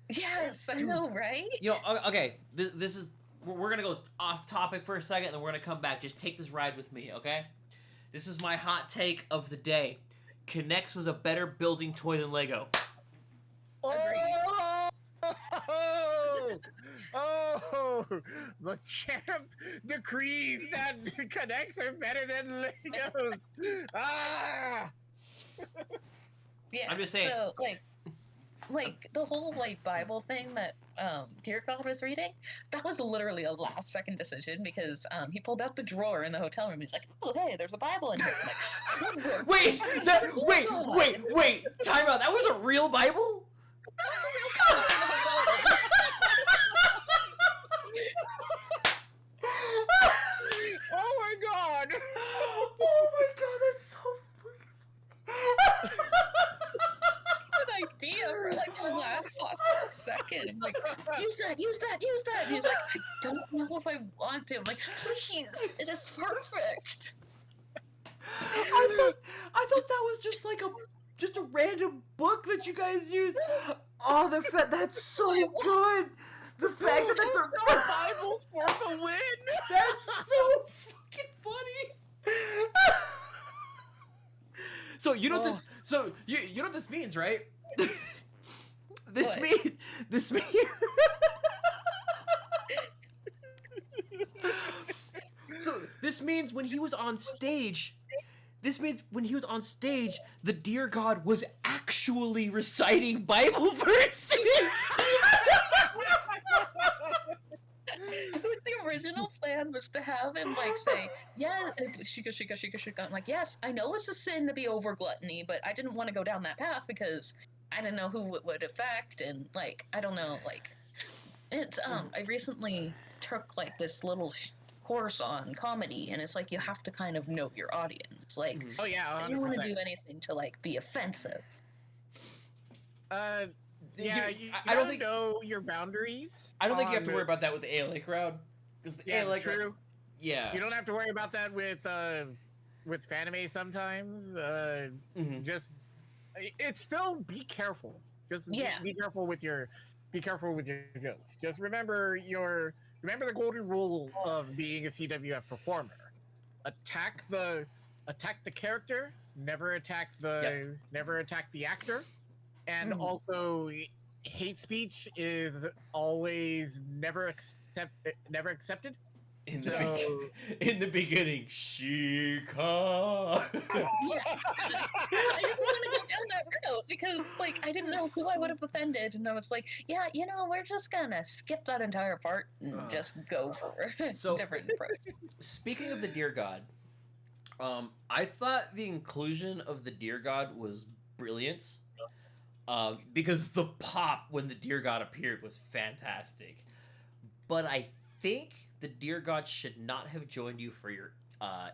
Yes, I Dude. know, right? You know, okay, this is, we're gonna go off topic for a second, and then we're gonna come back. Just take this ride with me, okay? This is my hot take of the day. Connects was a better building toy than Lego. oh, the champ decrees that Connects are better than Legos. Ah! Yeah. I'm just saying. So, like the whole like Bible thing that Dear God was reading, that was literally a last second decision because he pulled out the drawer in the hotel room. He's like, "Oh, hey, there's a Bible in here." I'm like, "Good work." Wait, Oh my God. wait, time out. That was a real Bible? That was a real Bible. Oh my god! Oh my god, that's so An idea for like the last possible second. I'm like, use that, use that, use that. And he's like, I don't know if I want to. I'm like, please, it is perfect. I thought that was just like a random book that you guys used. Oh, that's so good. The fact that that's a Bible for the win! That's so fucking funny. So you know what this. So you know what this means, right? This What? means. So this means when he was on stage. This means when he was on stage, the dear God was actually reciting Bible verses. The original plan was to have him like say, "Yeah, shika shika shika shika." I'm like, "Yes, I know it's a sin to be over gluttony, but I didn't want to go down that path because I didn't know who it would affect, and like I don't know, like it's I recently took like this little course on comedy, and it's like you have to kind of know your audience. Like, Oh yeah, I 100%. didn't want to do anything to like be offensive. Yeah, I don't think know your boundaries. I don't think you have to worry about that with the ALA crowd, because the ALA crowd. True. Yeah. You don't have to worry about that with Fanime sometimes. Just it's still be careful. Just be careful with your jokes. Just remember the golden rule of being a CWF performer. Attack the character, never attack the actor. And also hate speech is always never accepted. In the beginning, Shika. I didn't want to go down that route because, like, I didn't know who I would have offended, and I was like, yeah, we're just gonna skip that entire part and just go for a different approach. Speaking of the Deer God, I thought the inclusion of the Deer God was brilliant. Because the pop when the Deer God appeared was fantastic. But I think the Deer God should not have joined you for your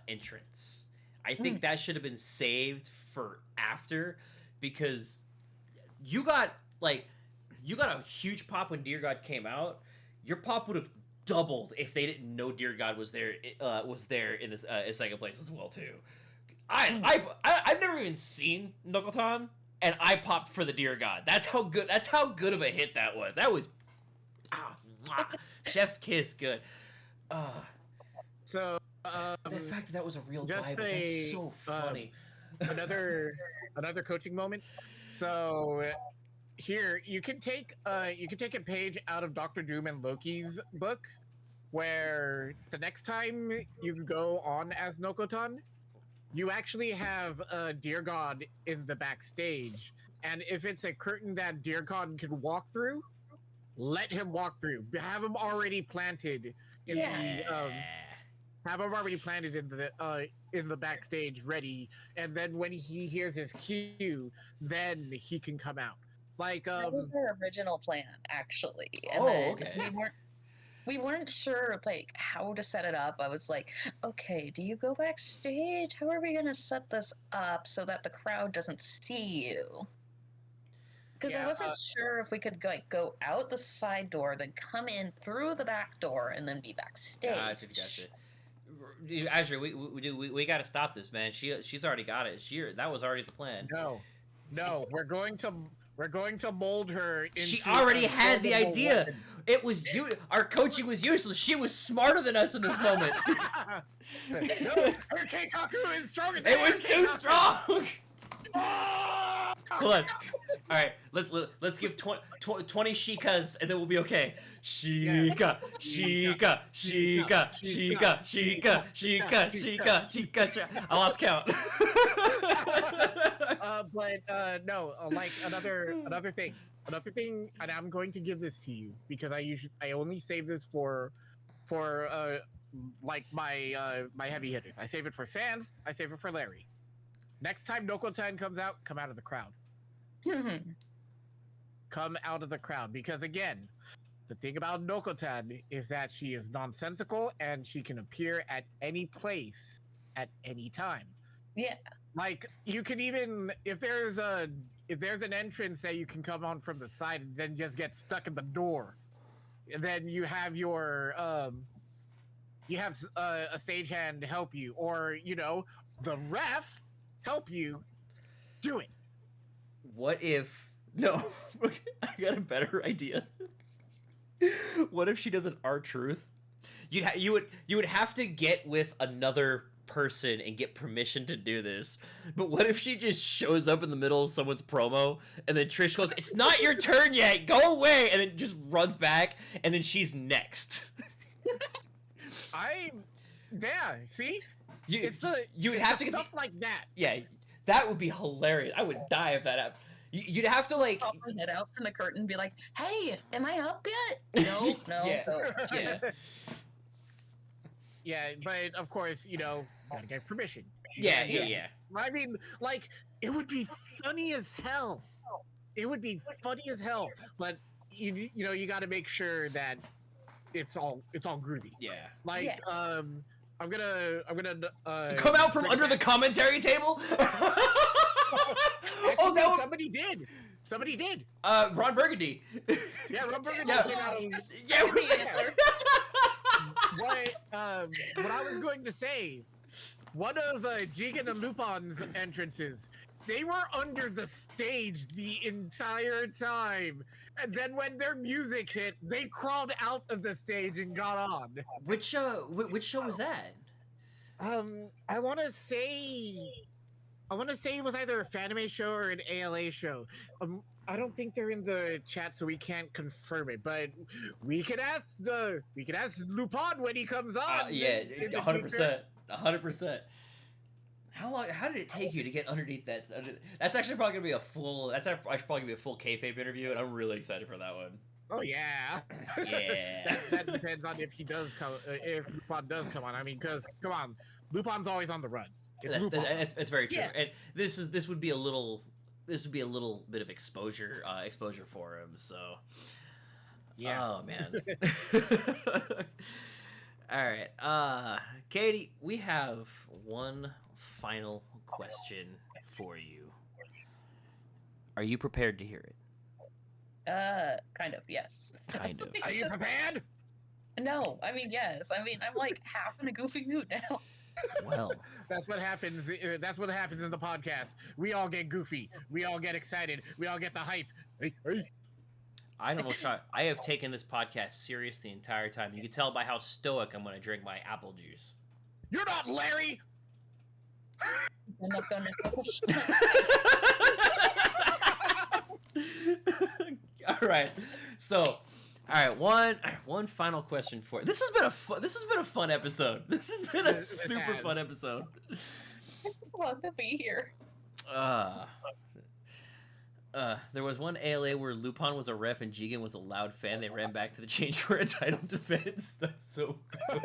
entrance. I think that should have been saved for after, because you got a huge pop when Deer God came out. Your pop would have doubled if they didn't know Deer God was there in this second place as well too. I've never even seen Knuckleton, and I popped for the Deer God. That's how good of a hit that was. That was chef's kiss good. So the fact that was a real just Bible, that's so funny. another coaching moment. So here you can take a page out of Dr. Doom and Loki's book, where the next time you go on as Nokotan, you actually have a Deer God in the backstage, and if it's a curtain that Deer God can walk through, let him walk through. Have him already planted in the backstage, ready, and then when he hears his cue, then he can come out. Like that was their original plan, actually. And okay. We weren't sure like how to set it up. I was like, okay, do you go backstage? How are we gonna set this up so that the crowd doesn't see you? Because I wasn't sure if we could like go out the side door, then come in through the back door, and then be backstage. Gotcha. Azure, we got to stop this, man. She's already got it. That was already the plan. No, we're going to mold her into she already had the idea. Weapon. It was you. Our coaching was useless. She was smarter than us in this moment. No, her Keikaku is stronger than it was too strong. Hold on. All right, let's give 20 Shikas, and then we'll be okay. Shika. I lost count. No, like another thing, and I'm going to give this to you because I only save this for like my heavy hitters. I save it for Sans. I save it for Larry. Next time Nokotan comes out, come out of the crowd. Come out of the crowd, because again, the thing about Nokotan is that she is nonsensical and she can appear at any place at any time. Yeah. Like you can even if there's an entrance that you can come on from the side and then just get stuck in the door, and then you have your a stagehand help you, or the ref help you do it. What if no? I got a better idea. What if she does an R-Truth? You would have to get with another person and get permission to do this. But what if she just shows up in the middle of someone's promo, and then Trish goes, "It's not your turn yet. Go away," and then just runs back, and then she's next. See, you would have to get stuff like that. Yeah, that would be hilarious. I would die if that happened. You'd have to like pop my head out from the curtain and be like, "Hey, am I up yet?" No. Yeah. Yeah, but of course, gotta get permission. Yeah, Yeah, yeah. I mean, like, it would be funny as hell. It would be funny as hell, but you got to make sure that it's all groovy. Yeah. Like, Yeah. I'm gonna Come out from bring under the back- commentary table. Actually, that was somebody did. Somebody did. Ron Burgundy. Yeah, Ron Burgundy Yeah. came out. Yeah. What I was going to say, one of Jigen and Lupin's entrances, they were under the stage the entire time, and then when their music hit, they crawled out of the stage and got on. Which show was that? I want to say it was either a Fanime show or an ALA show. I don't think they're in the chat, so we can't confirm it. But we could ask Lupin when he comes on. Yeah, 100%, 100%. How did it take you to get underneath that? That's actually probably gonna be a full. That's actually probably gonna be a full kayfabe interview, and I'm really excited for that one. Oh yeah. Yeah. that depends on if he does come. If Lupin does come on. I mean, because come on, Lupin's always on the run. It's Lupin. It's very true, Yeah. and this would be a little bit of exposure for him. So Yeah. Oh man. All right, Katie, we have one final question for you. Are you prepared to hear it? Kind of, yes. Kind of. Are you prepared? No, I mean, yes. I mean, I'm like half in a goofy mood now. Well, That's what happens. That's what happens in the podcast. We all get goofy. We all get excited. We all get the hype. Hey. I have taken this podcast serious the entire time. You can tell by how stoic I'm going to drink my apple juice. You're not Larry. I'm not gonna. All right. So, all right, one final question for you. This has been a fun episode. This has been a It super has. fun episode. It's fun to be here. There was one ALA where Lupin was a ref and Jigen was a loud fan. They ran back to the change for a title defense. That's so cool.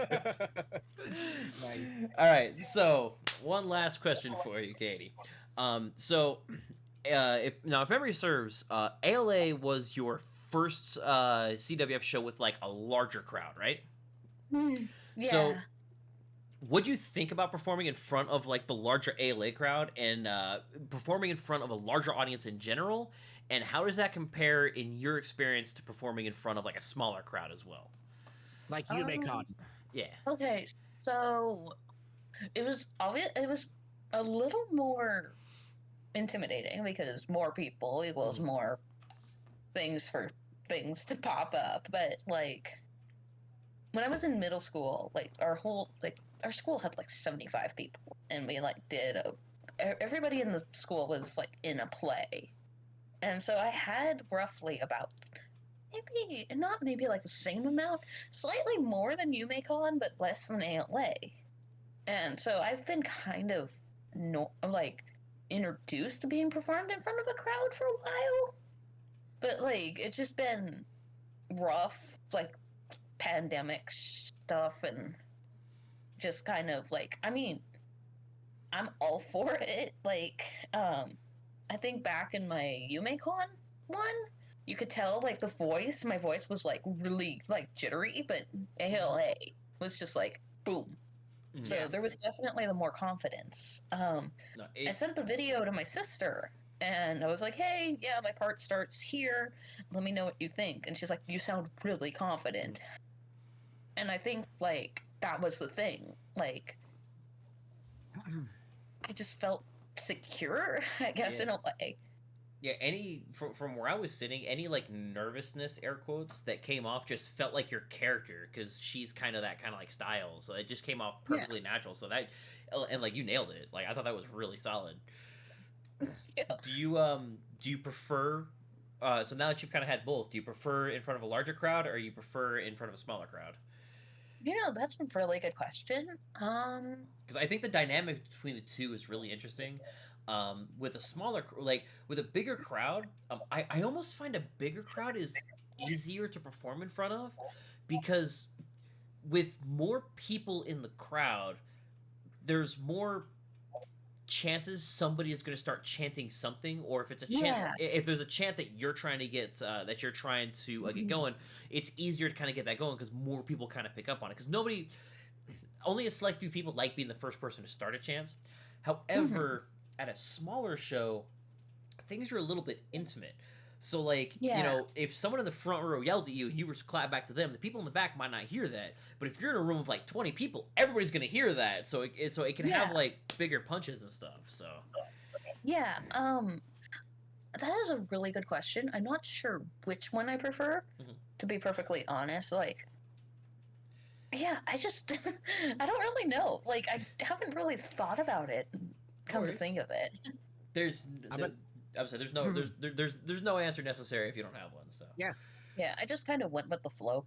Nice. All right, so one last question for you, Katie. If memory serves, ALA was your first CWF show with like a larger crowd, right? Yeah. So, what'd you think about performing in front of like the larger ALA crowd and performing in front of a larger audience in general? And how does that compare in your experience to performing in front of like a smaller crowd as well? Like you make on. Yeah. Okay, so it was obvious. It was a little more intimidating because more people equals more things for things to pop up. But like when I was in middle school, like our school had like 75 people, and we like did everybody in the school was like in a play, and so I had roughly about maybe like the same amount, slightly more than UMACon, but less than ALA. And so I've been kind of introduced to being performed in front of a crowd for a while, but like it's just been rough, like pandemic stuff, and just kind of like, I mean, I'm all for it. Like, I think back in my UMACon one, you could tell like my voice was like really like jittery, but ALA was just like boom. So Yeah. there was definitely the more confidence. No, I sent the video to my sister, and I was like, hey, yeah, my part starts here. Let me know what you think. And she's like, you sound really confident. And I think, like, that was the thing. Like, I just felt secure, I guess, Yeah. in a way. Yeah, from where I was sitting, any like nervousness, air quotes, that came off just felt like your character, because she's kind of that kind of like style, so it just came off perfectly natural. So that, and like you nailed it. Like I thought that was really solid. Yeah. Do you prefer? So now that you've kind of had both, do you prefer in front of a larger crowd or you prefer in front of a smaller crowd? That's a really good question. Because I think the dynamic between the two is really interesting. With a smaller, with a bigger crowd, I almost find a bigger crowd is easier to perform in front of, because with more people in the crowd, there's more chances somebody is going to start chanting something, or if it's a chant, if there's a chant that you're trying to get get going, it's easier to kind of get that going because more people kind of pick up on it, because only a select few people like being the first person to start a chant. However, at a smaller show, things are a little bit intimate. So, like, you know, if someone in the front row yells at you and you were to clap back to them, the people in the back might not hear that. But if you're in a room of, like, 20 people, everybody's going to hear that. So it can have, like, bigger punches and stuff, so. Yeah, that is a really good question. I'm not sure which one I prefer, to be perfectly honest. Like, yeah, I just, I don't really know. Like, I haven't really thought about it, come to think of it. There's no answer necessary if you don't have one. So yeah, I just kind of went with the flow.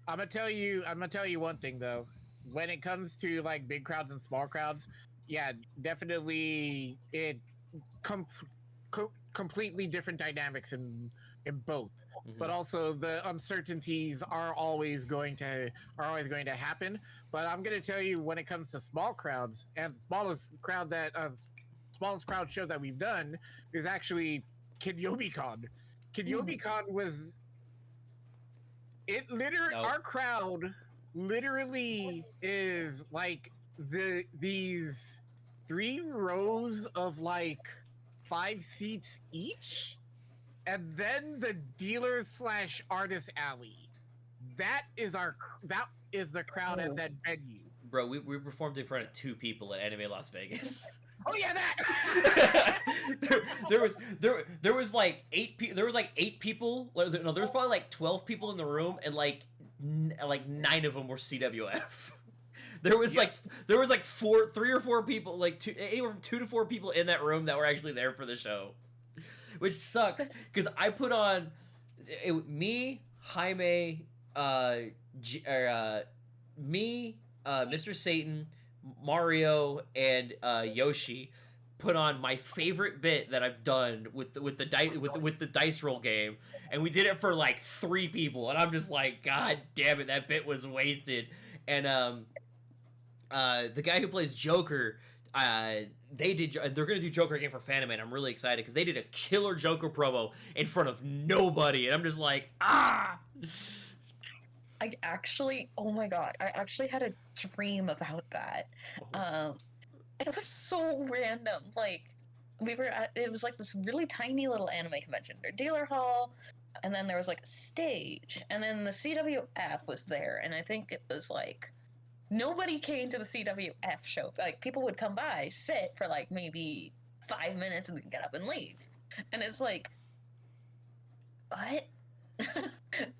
I'm gonna tell you one thing though. When it comes to like big crowds and small crowds, yeah, definitely completely different dynamics in both. But also the uncertainties are always going to happen. But I'm gonna tell you, when it comes to small crowds, and the smallest crowd show that we've done is actually KidYobiCon. KidYobiCon was our crowd literally is like these 3 rows of like 5 seats each, and then the dealer/artist alley. That is the crowd at that venue. Bro, we performed in front of 2 people at Anime Las Vegas. Oh yeah, that. there was like 8 people. There was like 8 people. No, there was probably like 12 people in the room, and like 9 of them were CWF. There was like 3 or 4 people, like anywhere from 2 to 4 people in that room that were actually there for the show, which sucks because I put on me, Jaime, Mr. Satan, Mario, and Yoshi put on my favorite bit that I've done with the dice roll game, and we did it for like 3 people, and I'm just like, God damn it, that bit was wasted. And the guy who plays Joker, they're gonna do Joker again for Fanime, and I'm really excited because they did a killer Joker promo in front of nobody, and I'm just like, Oh my god, I actually had a dream about that. It was so random. Like, it was like this really tiny little anime convention. Their dealer hall, and then there was like a stage, and then the CWF was there, and I think it was like, nobody came to the CWF show. Like, people would come by, sit for like maybe 5 minutes, and then get up and leave. And it's like, what?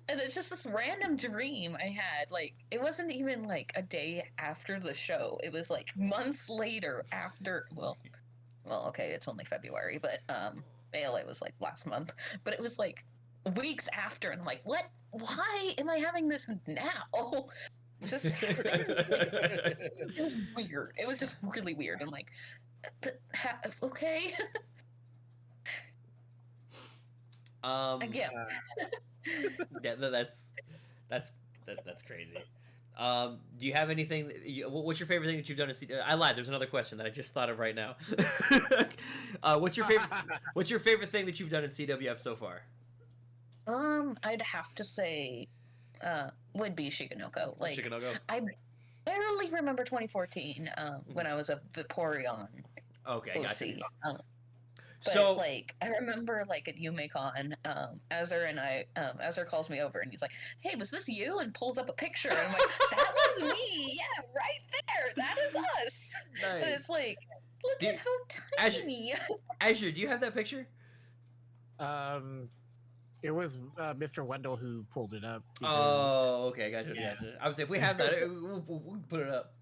And it's just this random dream I had. Like, it wasn't even like a day after the show. It was like months later after. Well, okay, it's only February, but ALA was like last month. But it was like weeks after, and I'm like, what? Why am I having this now? This happened. It was weird. It was just really weird. I'm like, okay. Yeah. Yeah, that's crazy. Do you have anything? What's your favorite thing that you've done? I lied. There's another question that I just thought of right now. What's your favorite thing that you've done in CWF so far? I'd have to say, would be Shikanoko. Like, Shikanoko? I barely remember 2014 when I was a Vaporeon. Okay, OC. gotcha. But So, like, I remember like at YumeCon, Azur calls me over and he's like, "Hey, was this you?" and pulls up a picture, and I'm like, "That was me, yeah, right there. That is us." nice. And it's like, look at how tiny. Azure, do you have that picture? It was Mr. Wendell who pulled it up. Oh, okay, gotcha. I would say if we have that, we'll put it up.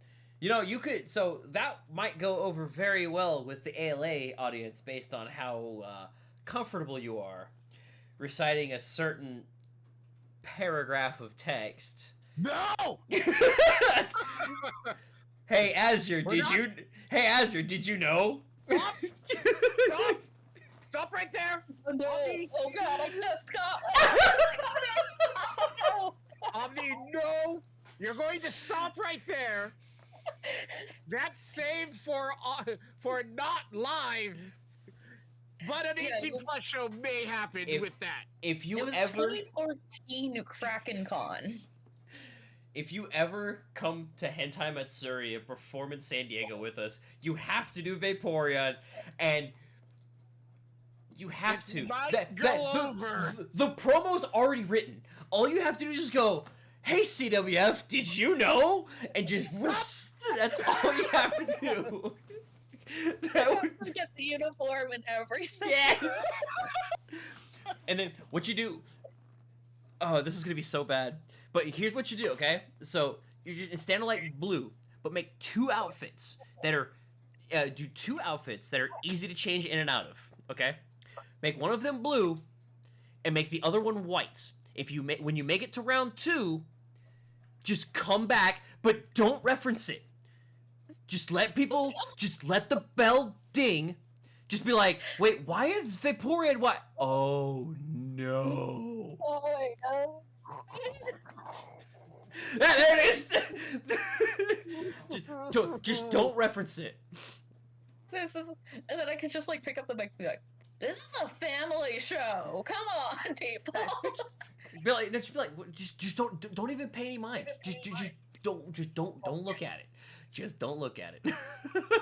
You know, you could. So that might go over very well with the ALA audience based on how comfortable you are reciting a certain paragraph of text. No. Hey Azure, did you know? Stop! Stop right there! No. Omni. Oh god, I just got it! Omni, no! You're going to stop right there. That's saved for not live, but an 18+ show may happen with that. If you It was ever 2014 Krakencon. if you ever come to Hentai Matsuri and perform in San Diego with us, you have to do Vaporeon, and you have to. The promo's already written. All you have to do is just go, "Hey CWF, did you know?" And just that's all you have to do. That would get the uniform and everything. Yes. And then what you do? Oh, this is gonna be so bad. But here's what you do, okay? So you just stand like blue, but make 2 outfits that are do 2 outfits that are easy to change in and out of. Okay, make one of them blue, and make the other one white. When you make it to round 2, just come back, but don't reference it. Just let the bell ding. Just be like, wait, why is Vaporeon white? Oh no. Oh my god. There it is. just don't reference it. And then I could just like pick up the mic and be like, "This is a family show. Come on, people." Just don't even pay any mind. Just don't look at it. Just don't look at it.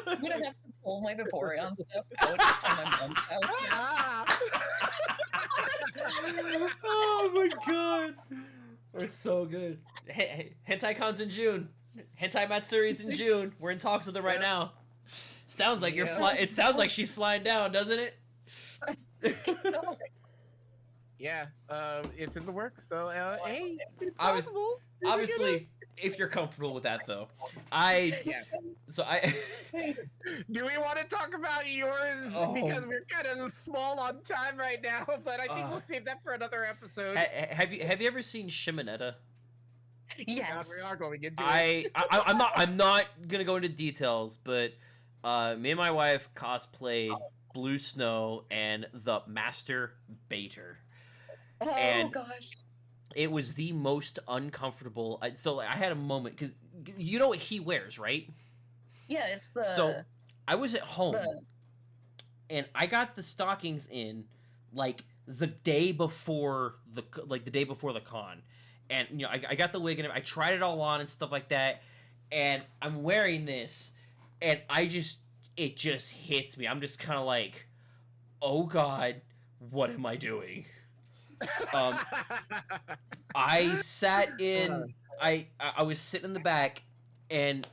I'm gonna have to pull my Vaporeon stuff out from my mom's house. Oh my god. It's so good. HentaiCon's in June. Hentai Matsuri's in June. We're in talks with her right now. Sounds like you're flying. It sounds like she's flying down, doesn't it? Yeah, it's in the works. So hey, it's possible. Obviously, if you're comfortable with that, though, Do we want to talk about yours? Oh. Because we're kind of small on time right now, but I think we'll save that for another episode. Have you ever seen Shimonetta? Yes. We are going into it. I'm not gonna go into details, but me and my wife cosplayed Blue Snow and the Master Baiter. Oh And gosh. it was the most uncomfortable. So I had a moment because you know what he wears, right? Yeah, it's the. So I was at home, and I got the stockings in like the day before the con, and you know I got the wig and I tried it all on and stuff like that, and I'm wearing this, and it just hits me. I'm just kind of like, oh god, what am I doing? I sat in. I was sitting in the back, and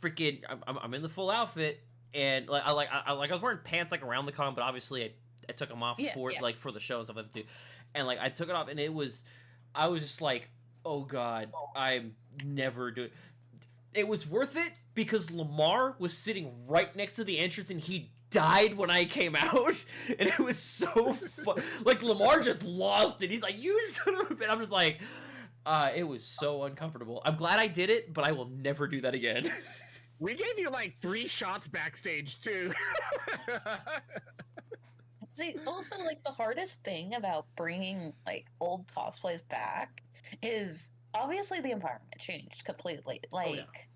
freaking, I'm in the full outfit, and I was wearing pants like around the con, but obviously I took them off for the show and stuff like that. And like I took it off, and I was just like, oh god, I'm never doing. It was worth it because Lamar was sitting right next to the entrance, and he died when I came out, and it was so fun. Like Lamar just lost it. He's like, "You son of a bitch!" I'm just like, it was so uncomfortable. I'm glad I did it, but I will never do that again. We gave you like 3 shots backstage too. See, also like the hardest thing about bringing like old cosplays back is obviously the environment changed completely. Like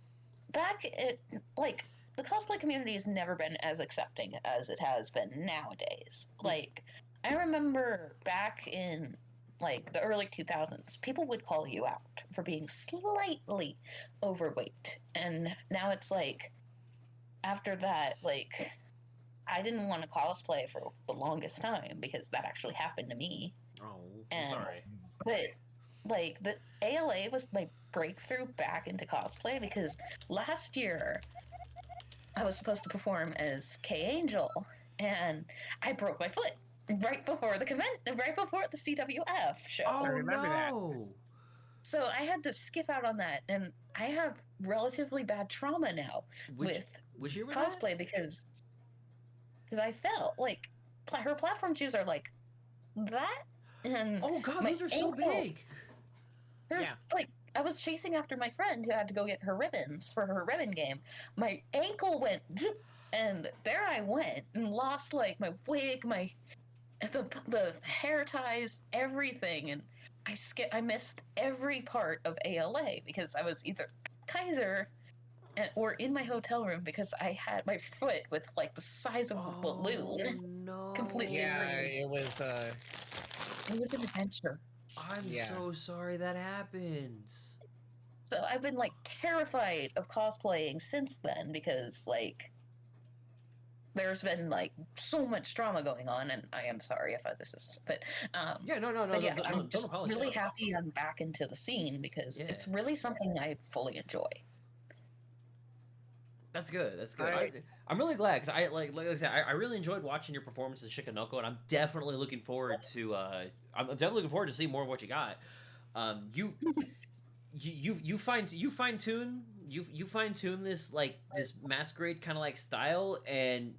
back at like. The cosplay community has never been as accepting as it has been nowadays. Like, I remember back in, like, the early 2000s, people would call you out for being slightly overweight. And now it's like, after that, like, I didn't want to cosplay for the longest time because that actually happened to me. Oh, I'm sorry. But, like, the ALA was my breakthrough back into cosplay because last year I was supposed to perform as K-Angel, and I broke my foot right before the CWF show. Oh, I remember that. So I had to skip out on that, and I have relatively bad trauma now with cosplay because I fell. Like, her platform shoes are like that, and oh god, those are so big. Like, I was chasing after my friend who had to go get her ribbons for her ribbon game. My ankle went, and there I went and lost like my wig, the hair ties, everything, and I missed every part of ALA because I was either Kaiser or in my hotel room because I had my foot with like the size of a balloon. No. Completely Yeah, raised. it was It was an adventure. I'm Yeah. so sorry that happens. So I've been like terrified of cosplaying since then because like there's been like so much drama going on, and I am sorry if this is, but Yeah, no, but yeah, I'm don't just apologize. really happy I'm back into the scene because Yeah. it's really something I fully enjoy. That's good. That's good. I- I'm really glad because like I said, I really enjoyed watching your performance as Shikanoko, and I'm definitely looking forward to I'm definitely looking forward to seeing more of what you got. You fine tune this like this masquerade kind of like style, and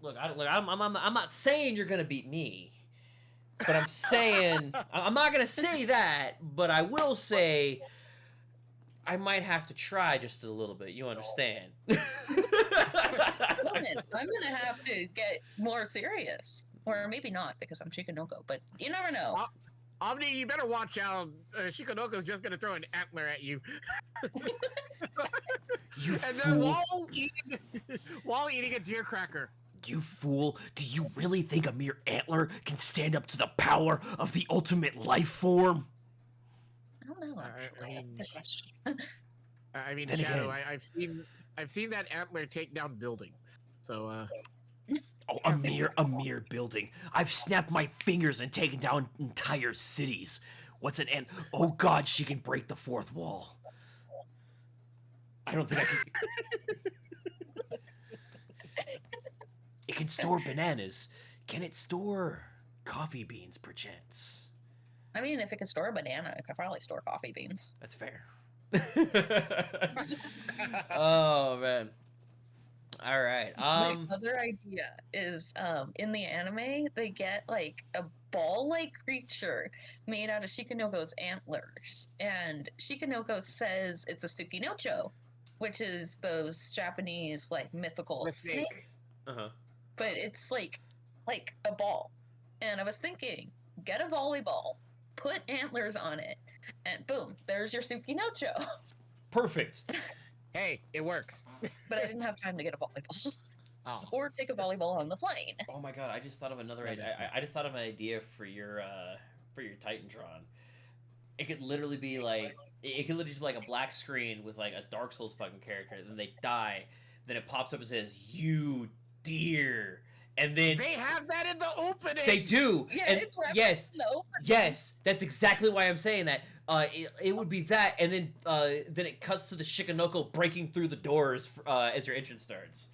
I'm not saying you're gonna beat me, but I'm saying I'm not gonna say that, but I will say I might have to try just a little bit. You understand? Well, then, I'm gonna have to get more serious, or maybe not because I'm Shikanoko, but you never know. Omni, you better watch out. Shikanoko's just gonna throw an antler at you. You And fool! then while eating a deer cracker. You fool! Do you really think a mere antler can stand up to the power of the ultimate life form? I don't know. Actually, I mean, good question. I mean, Then Shadow. again- I've seen that antler take down buildings. So Oh, a mere building. I've snapped my fingers and taken down entire cities. What's an ant? Oh God, she can break the fourth wall. I don't think I can. It can store bananas. Can it store coffee beans, perchance? I mean, if it could store a banana, it could probably store coffee beans. That's fair. Oh man. All right. My other idea is in the anime they get like a ball-like creature made out of Shikanoko's antlers, and Shikanoko says it's a Tsukinocho, which is those Japanese like mythical the snake, snake. Uh-huh. but it's like a ball. And I was thinking, get a volleyball, put antlers on it, and boom, there's your Tsukinocho. Perfect. Hey, it works. But I didn't have time to get a volleyball Oh. or take a volleyball on the plane. Oh my God! I just thought of another idea. I just thought of an idea for your Titantron. It could literally be like it could literally just be like a black screen with like a Dark Souls fucking character. Then they die. Then it pops up and says "You dear," and then They have that in the opening. they do. Yeah, and it's referenced yes, in the opening. yes, that's exactly why I'm saying that. It would be that, and then it cuts to the Shikanoko breaking through the doors as your entrance starts.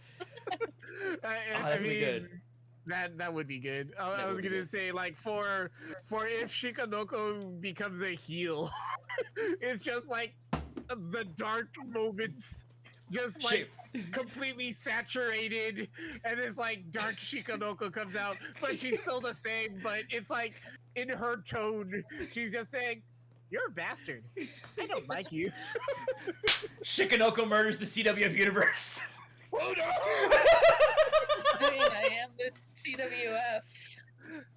I that'd be good. That would be good. I That was would be gonna good. say like for if Shikanoko becomes a heel, it's just like the dark moments, just like completely saturated, and it's like dark Shikanoko comes out, but she's still the same. But it's like in her tone, she's just saying, "You're a bastard. I don't like you." Shikanoko murders the CWF universe. Oh no! I mean, I am the CWF.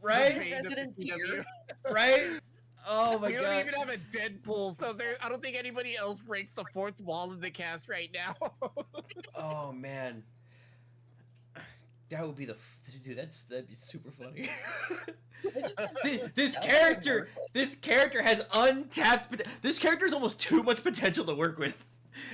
Right? The President CW. Right? Oh my We don't God. even have a Deadpool, so I don't think anybody else breaks the fourth wall in the cast right now. Oh man. That would be dude. That'd be super funny. this character has untapped. This character has almost too much potential to work with.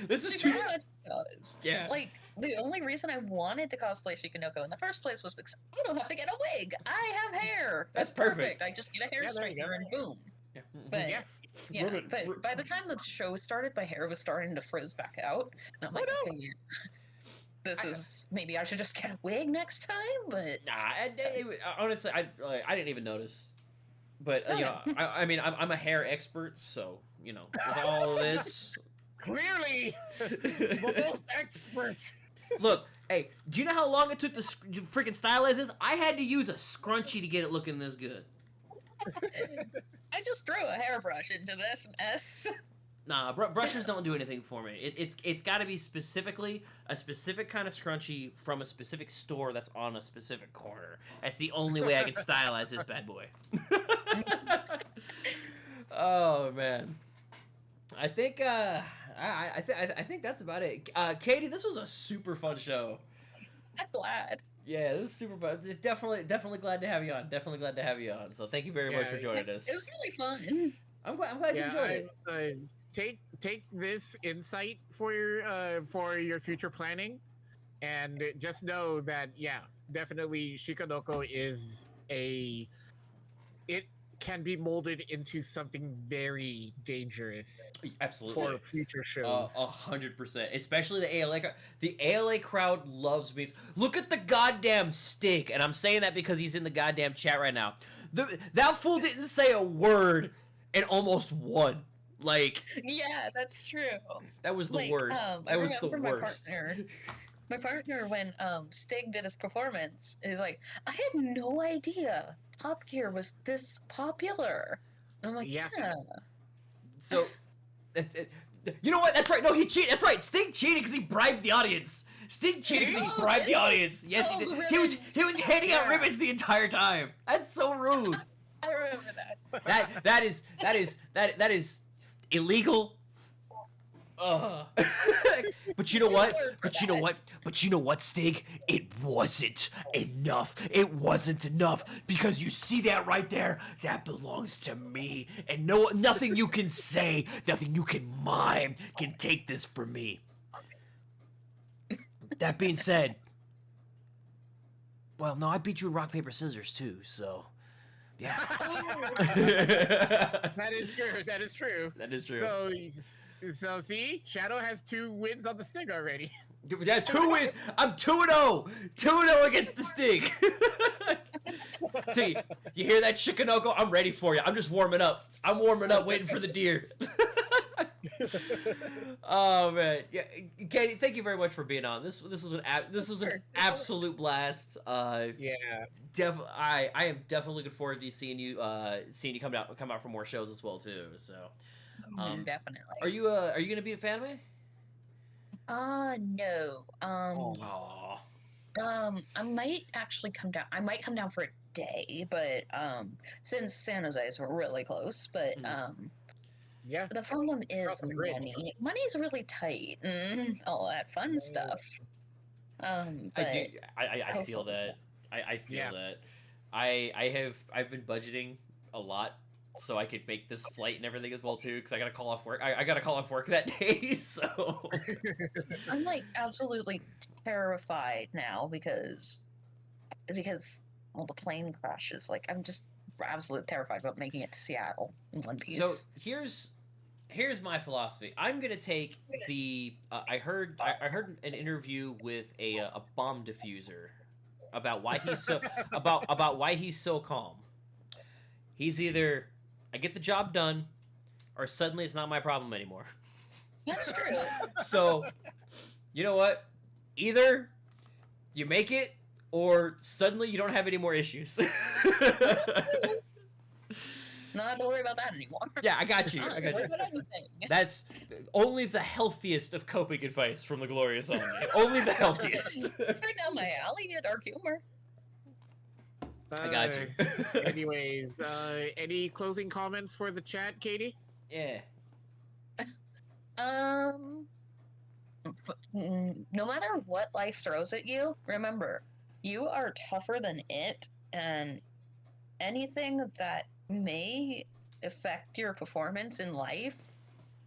This She is too. pretty much does. Yeah. Like, the only reason I wanted to cosplay Shikanoko in the first place was because I don't have to get a wig. I have hair. That's perfect. I just get a hair Yeah, there you go. straightener and boom. Yeah. But Yeah. yeah, Ruben, but by the time the show started, my hair was starting to frizz back out. And I'm like, Oh, no. okay, this is maybe I should just get a wig next time. But honestly, I didn't even notice. But Oh, you know, yeah. I mean, I'm a hair expert, so you know, with all of this. Clearly, the most expert. Look, hey, do you know how long it took to freaking stylize this? I had to use a scrunchie to get it looking this good. I just threw a hairbrush into this mess. Nah, brushes don't do anything for me. It's got to be specifically a specific kind of scrunchie from a specific store that's on a specific corner. That's the only way I can stylize this bad boy. Oh man, I think I think that's about it. Katie, this was a super fun show. I'm glad. Yeah, this was super fun. Definitely glad to have you on. Definitely glad to have you on. So thank you very much for joining us. It was really fun. I'm glad you enjoyed it. Take this insight for your future planning, and just know that definitely Shikanoko is it can be molded into something very dangerous. Absolutely. For future shows. 100%. Especially the ALA crowd. The ALA crowd loves memes. Look at the goddamn Stig, and I'm saying that because he's in the goddamn chat right now. That fool didn't say a word and almost won. Like, yeah, that's true. That was the worst. That was the worst. My partner, when Stig did his performance, is like, I had no idea Top Gear was this popular. And I'm like, yeah. So, you know what? That's right. No, he cheated. That's right. Stig cheated because he bribed the audience. Stig cheated because he bribed the audience. Yes, he did. He was handing out ribbons the entire time. That's so rude. I remember that. That is illegal. But you know what? But you know what, Stig? It wasn't enough. It wasn't enough because you see that right there? That belongs to me. And nothing you can say, nothing you can mime can take this from me. That being said, well, no, I beat you in rock, paper, scissors too, so yeah. That is true. That is true. That is true. So see, Shadow has 2 wins on the Stig already. Yeah, 2 wins. I'm 2-0. 2-0 against the Stig. See, you hear that, Shikanoko? I'm ready for you. I'm just warming up. I'm warming up, waiting for the deer. Oh man, yeah, Katie, thank you very much for being on. This was an absolute blast. Yeah. I am definitely looking forward to seeing you come out for more shows as well too. So. Definitely. Are you gonna be a Fanime? No. Aww. I might actually come down. I might come down for a day, but since San Jose is really close, but yeah. The problem is money. Money's really tight and all that fun stuff. But I feel that. I feel that. I've been budgeting a lot so I could make this flight and everything as well too, because I gotta call off work. I gotta call off work that day, so I'm like absolutely terrified now because well, the plane crashes. Like I'm just absolutely terrified about making it to Seattle in one piece. So here's my philosophy. I'm gonna take the. I heard an interview with a bomb diffuser about why he's so about why he's so calm. He's either I get the job done, or suddenly it's not my problem anymore. That's true. So, you know what? Either you make it, or suddenly you don't have any more issues. Not have to worry about that anymore. Yeah, I got you. That's only the healthiest of coping advice from the Glorious Omni. Only the healthiest. It's right down my alley, dark humor. I got you. Anyways, any closing comments for the chat, Katie? Yeah. No matter what life throws at you, remember, you are tougher than it, and anything that may affect your performance in life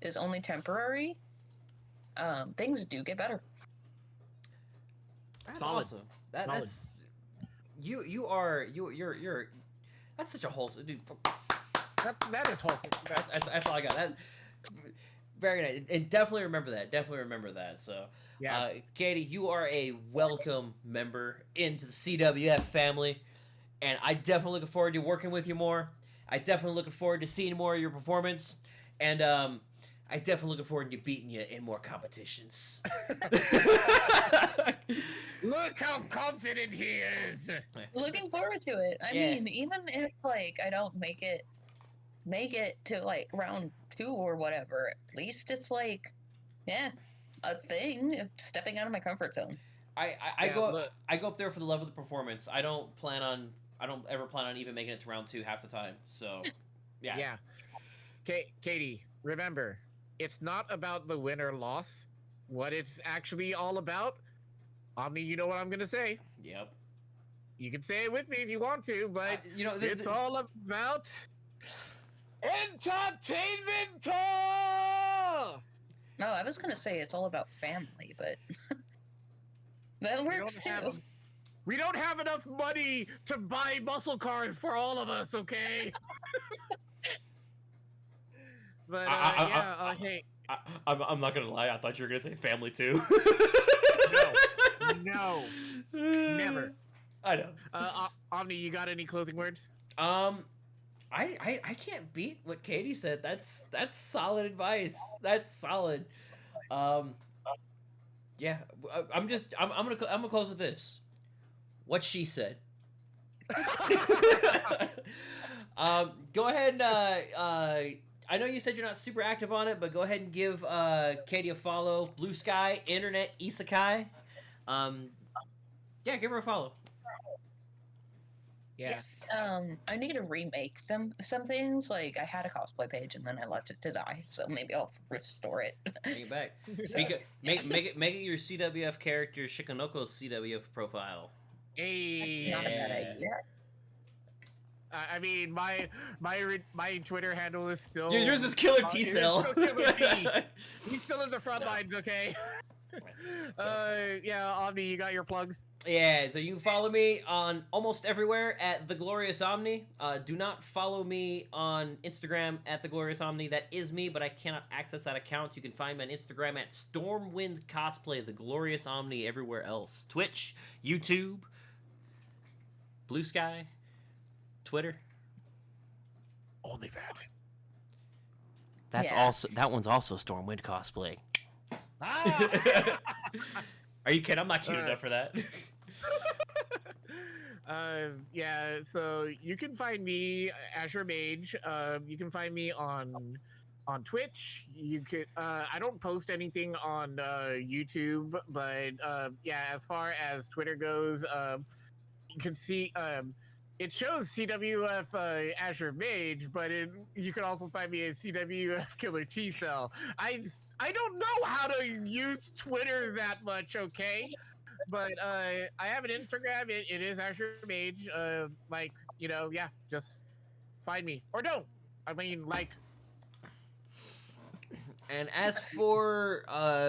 is only temporary. Things do get better. That's Solid. awesome. That's you're that's such a wholesome dude. That is wholesome. That's all I got. That very nice, and definitely remember that. So, yeah, Katie, you are a welcome member into the CWF family, and I definitely looking forward to working with you more. I definitely looking forward to seeing more of your performance, and I definitely looking forward to beating you in more competitions. Look how confident he is. Looking forward to it. I mean, even if like I don't make it to like round 2 or whatever, at least it's like, yeah, a thing of stepping out of my comfort zone. I go up there for the love of the performance. I don't ever plan on even making it to round 2 half the time. So, yeah. Yeah. Katie, remember, it's not about the win or loss. What it's actually all about, Omni, you know what I'm gonna say. Yep. You can say it with me if you want to, but it's all about entertainment. No, I was gonna say it's all about family, but that works too. We don't have enough money to buy muscle cars for all of us, okay? But hey, I'm not gonna lie. I thought you were gonna say family too. No, never. I know. Omni, you got any closing words? I can't beat what Katie said. That's solid advice. That's solid. Yeah. I'm gonna close with this. What she said. Go ahead and I know you said you're not super active on it, but go ahead and give Katie a follow. Blue Sky Internet Isekai. Yeah, give her a follow. Yeah. Yes. I need to remake some things. Like I had a cosplay page and then I left it to die, so maybe I'll restore it. Bring it back. Make it your CWF character Shikanoko's CWF profile. Hey. That's not a bad idea. I mean, my Twitter handle is still. Yours is Killer T Cell. Killer T. He's still in the front lines, okay? Yeah, Omni, you got your plugs? Yeah, so you can follow me on almost everywhere at The Glorious Omni. Do not follow me on Instagram at The Glorious Omni. That is me, but I cannot access that account. You can find me on Instagram at Stormwind Cosplay, The Glorious Omni, everywhere else. Twitch, YouTube, Blue Sky, Twitter. Only that. That one's also Stormwind Cosplay. Ah! Are you kidding? I'm not cute enough for that. Yeah, so you can find me, Azure Mage. You can find me on Twitch. You could I don't post anything on YouTube, but yeah, as far as Twitter goes, you can see it shows CWF Azure Mage, but you can also find me at CWF Killer T Cell. I don't know how to use Twitter that much, okay? But I have an Instagram. It is Azure Mage. Like, yeah, just find me or don't. I mean, like. And as for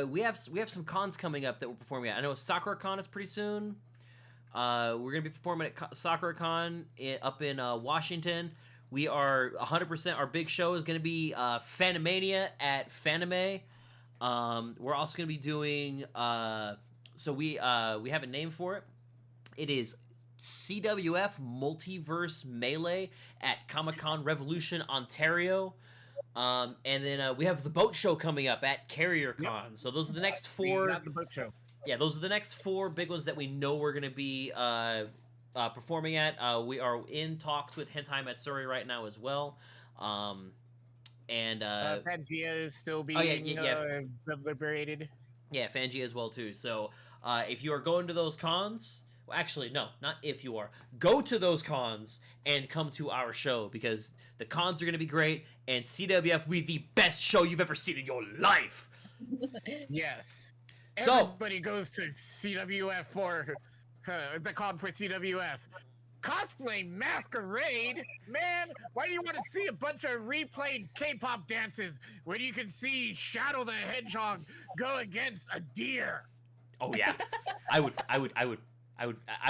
we have some cons coming up that we're performing at. I know Sakura Con is pretty soon. We're gonna be performing at Sakura Con up in Washington. We are 100%. Our big show is gonna be Fanimania at Fanime. We're also gonna be doing. So we have a name for it. It is CWF Multiverse Melee at Comic-Con Revolution, Ontario. And then we have the boat show coming up at CarrierCon. Yep. So those are the next 4. We got the boat show. Yeah, those are the next 4 big ones that we know we're going to be performing at. We are in talks with Hentai Matsuri right now as well. And Fangia is still being liberated. Yeah, Fangia as well too. So if you are going to those cons, well, actually no, not if you are. Go to those cons and come to our show because the cons are going to be great and CWF will be the best show you've ever seen in your life. Yes. So everybody goes to CWF for the con for CWF. Cosplay Masquerade? Man, why do you want to see a bunch of replayed K-pop dances when you can see Shadow the Hedgehog go against a deer? Oh yeah. I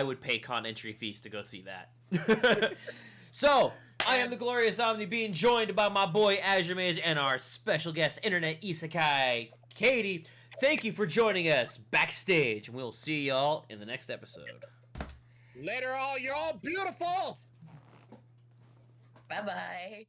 would pay con entry fees to go see that. So, I am the Glorious Omni being joined by my boy Azure Mage and our special guest Internet Isekai Katie. Thank you for joining us backstage, and we'll see y'all in the next episode. Later, all. You're all beautiful. Bye-bye.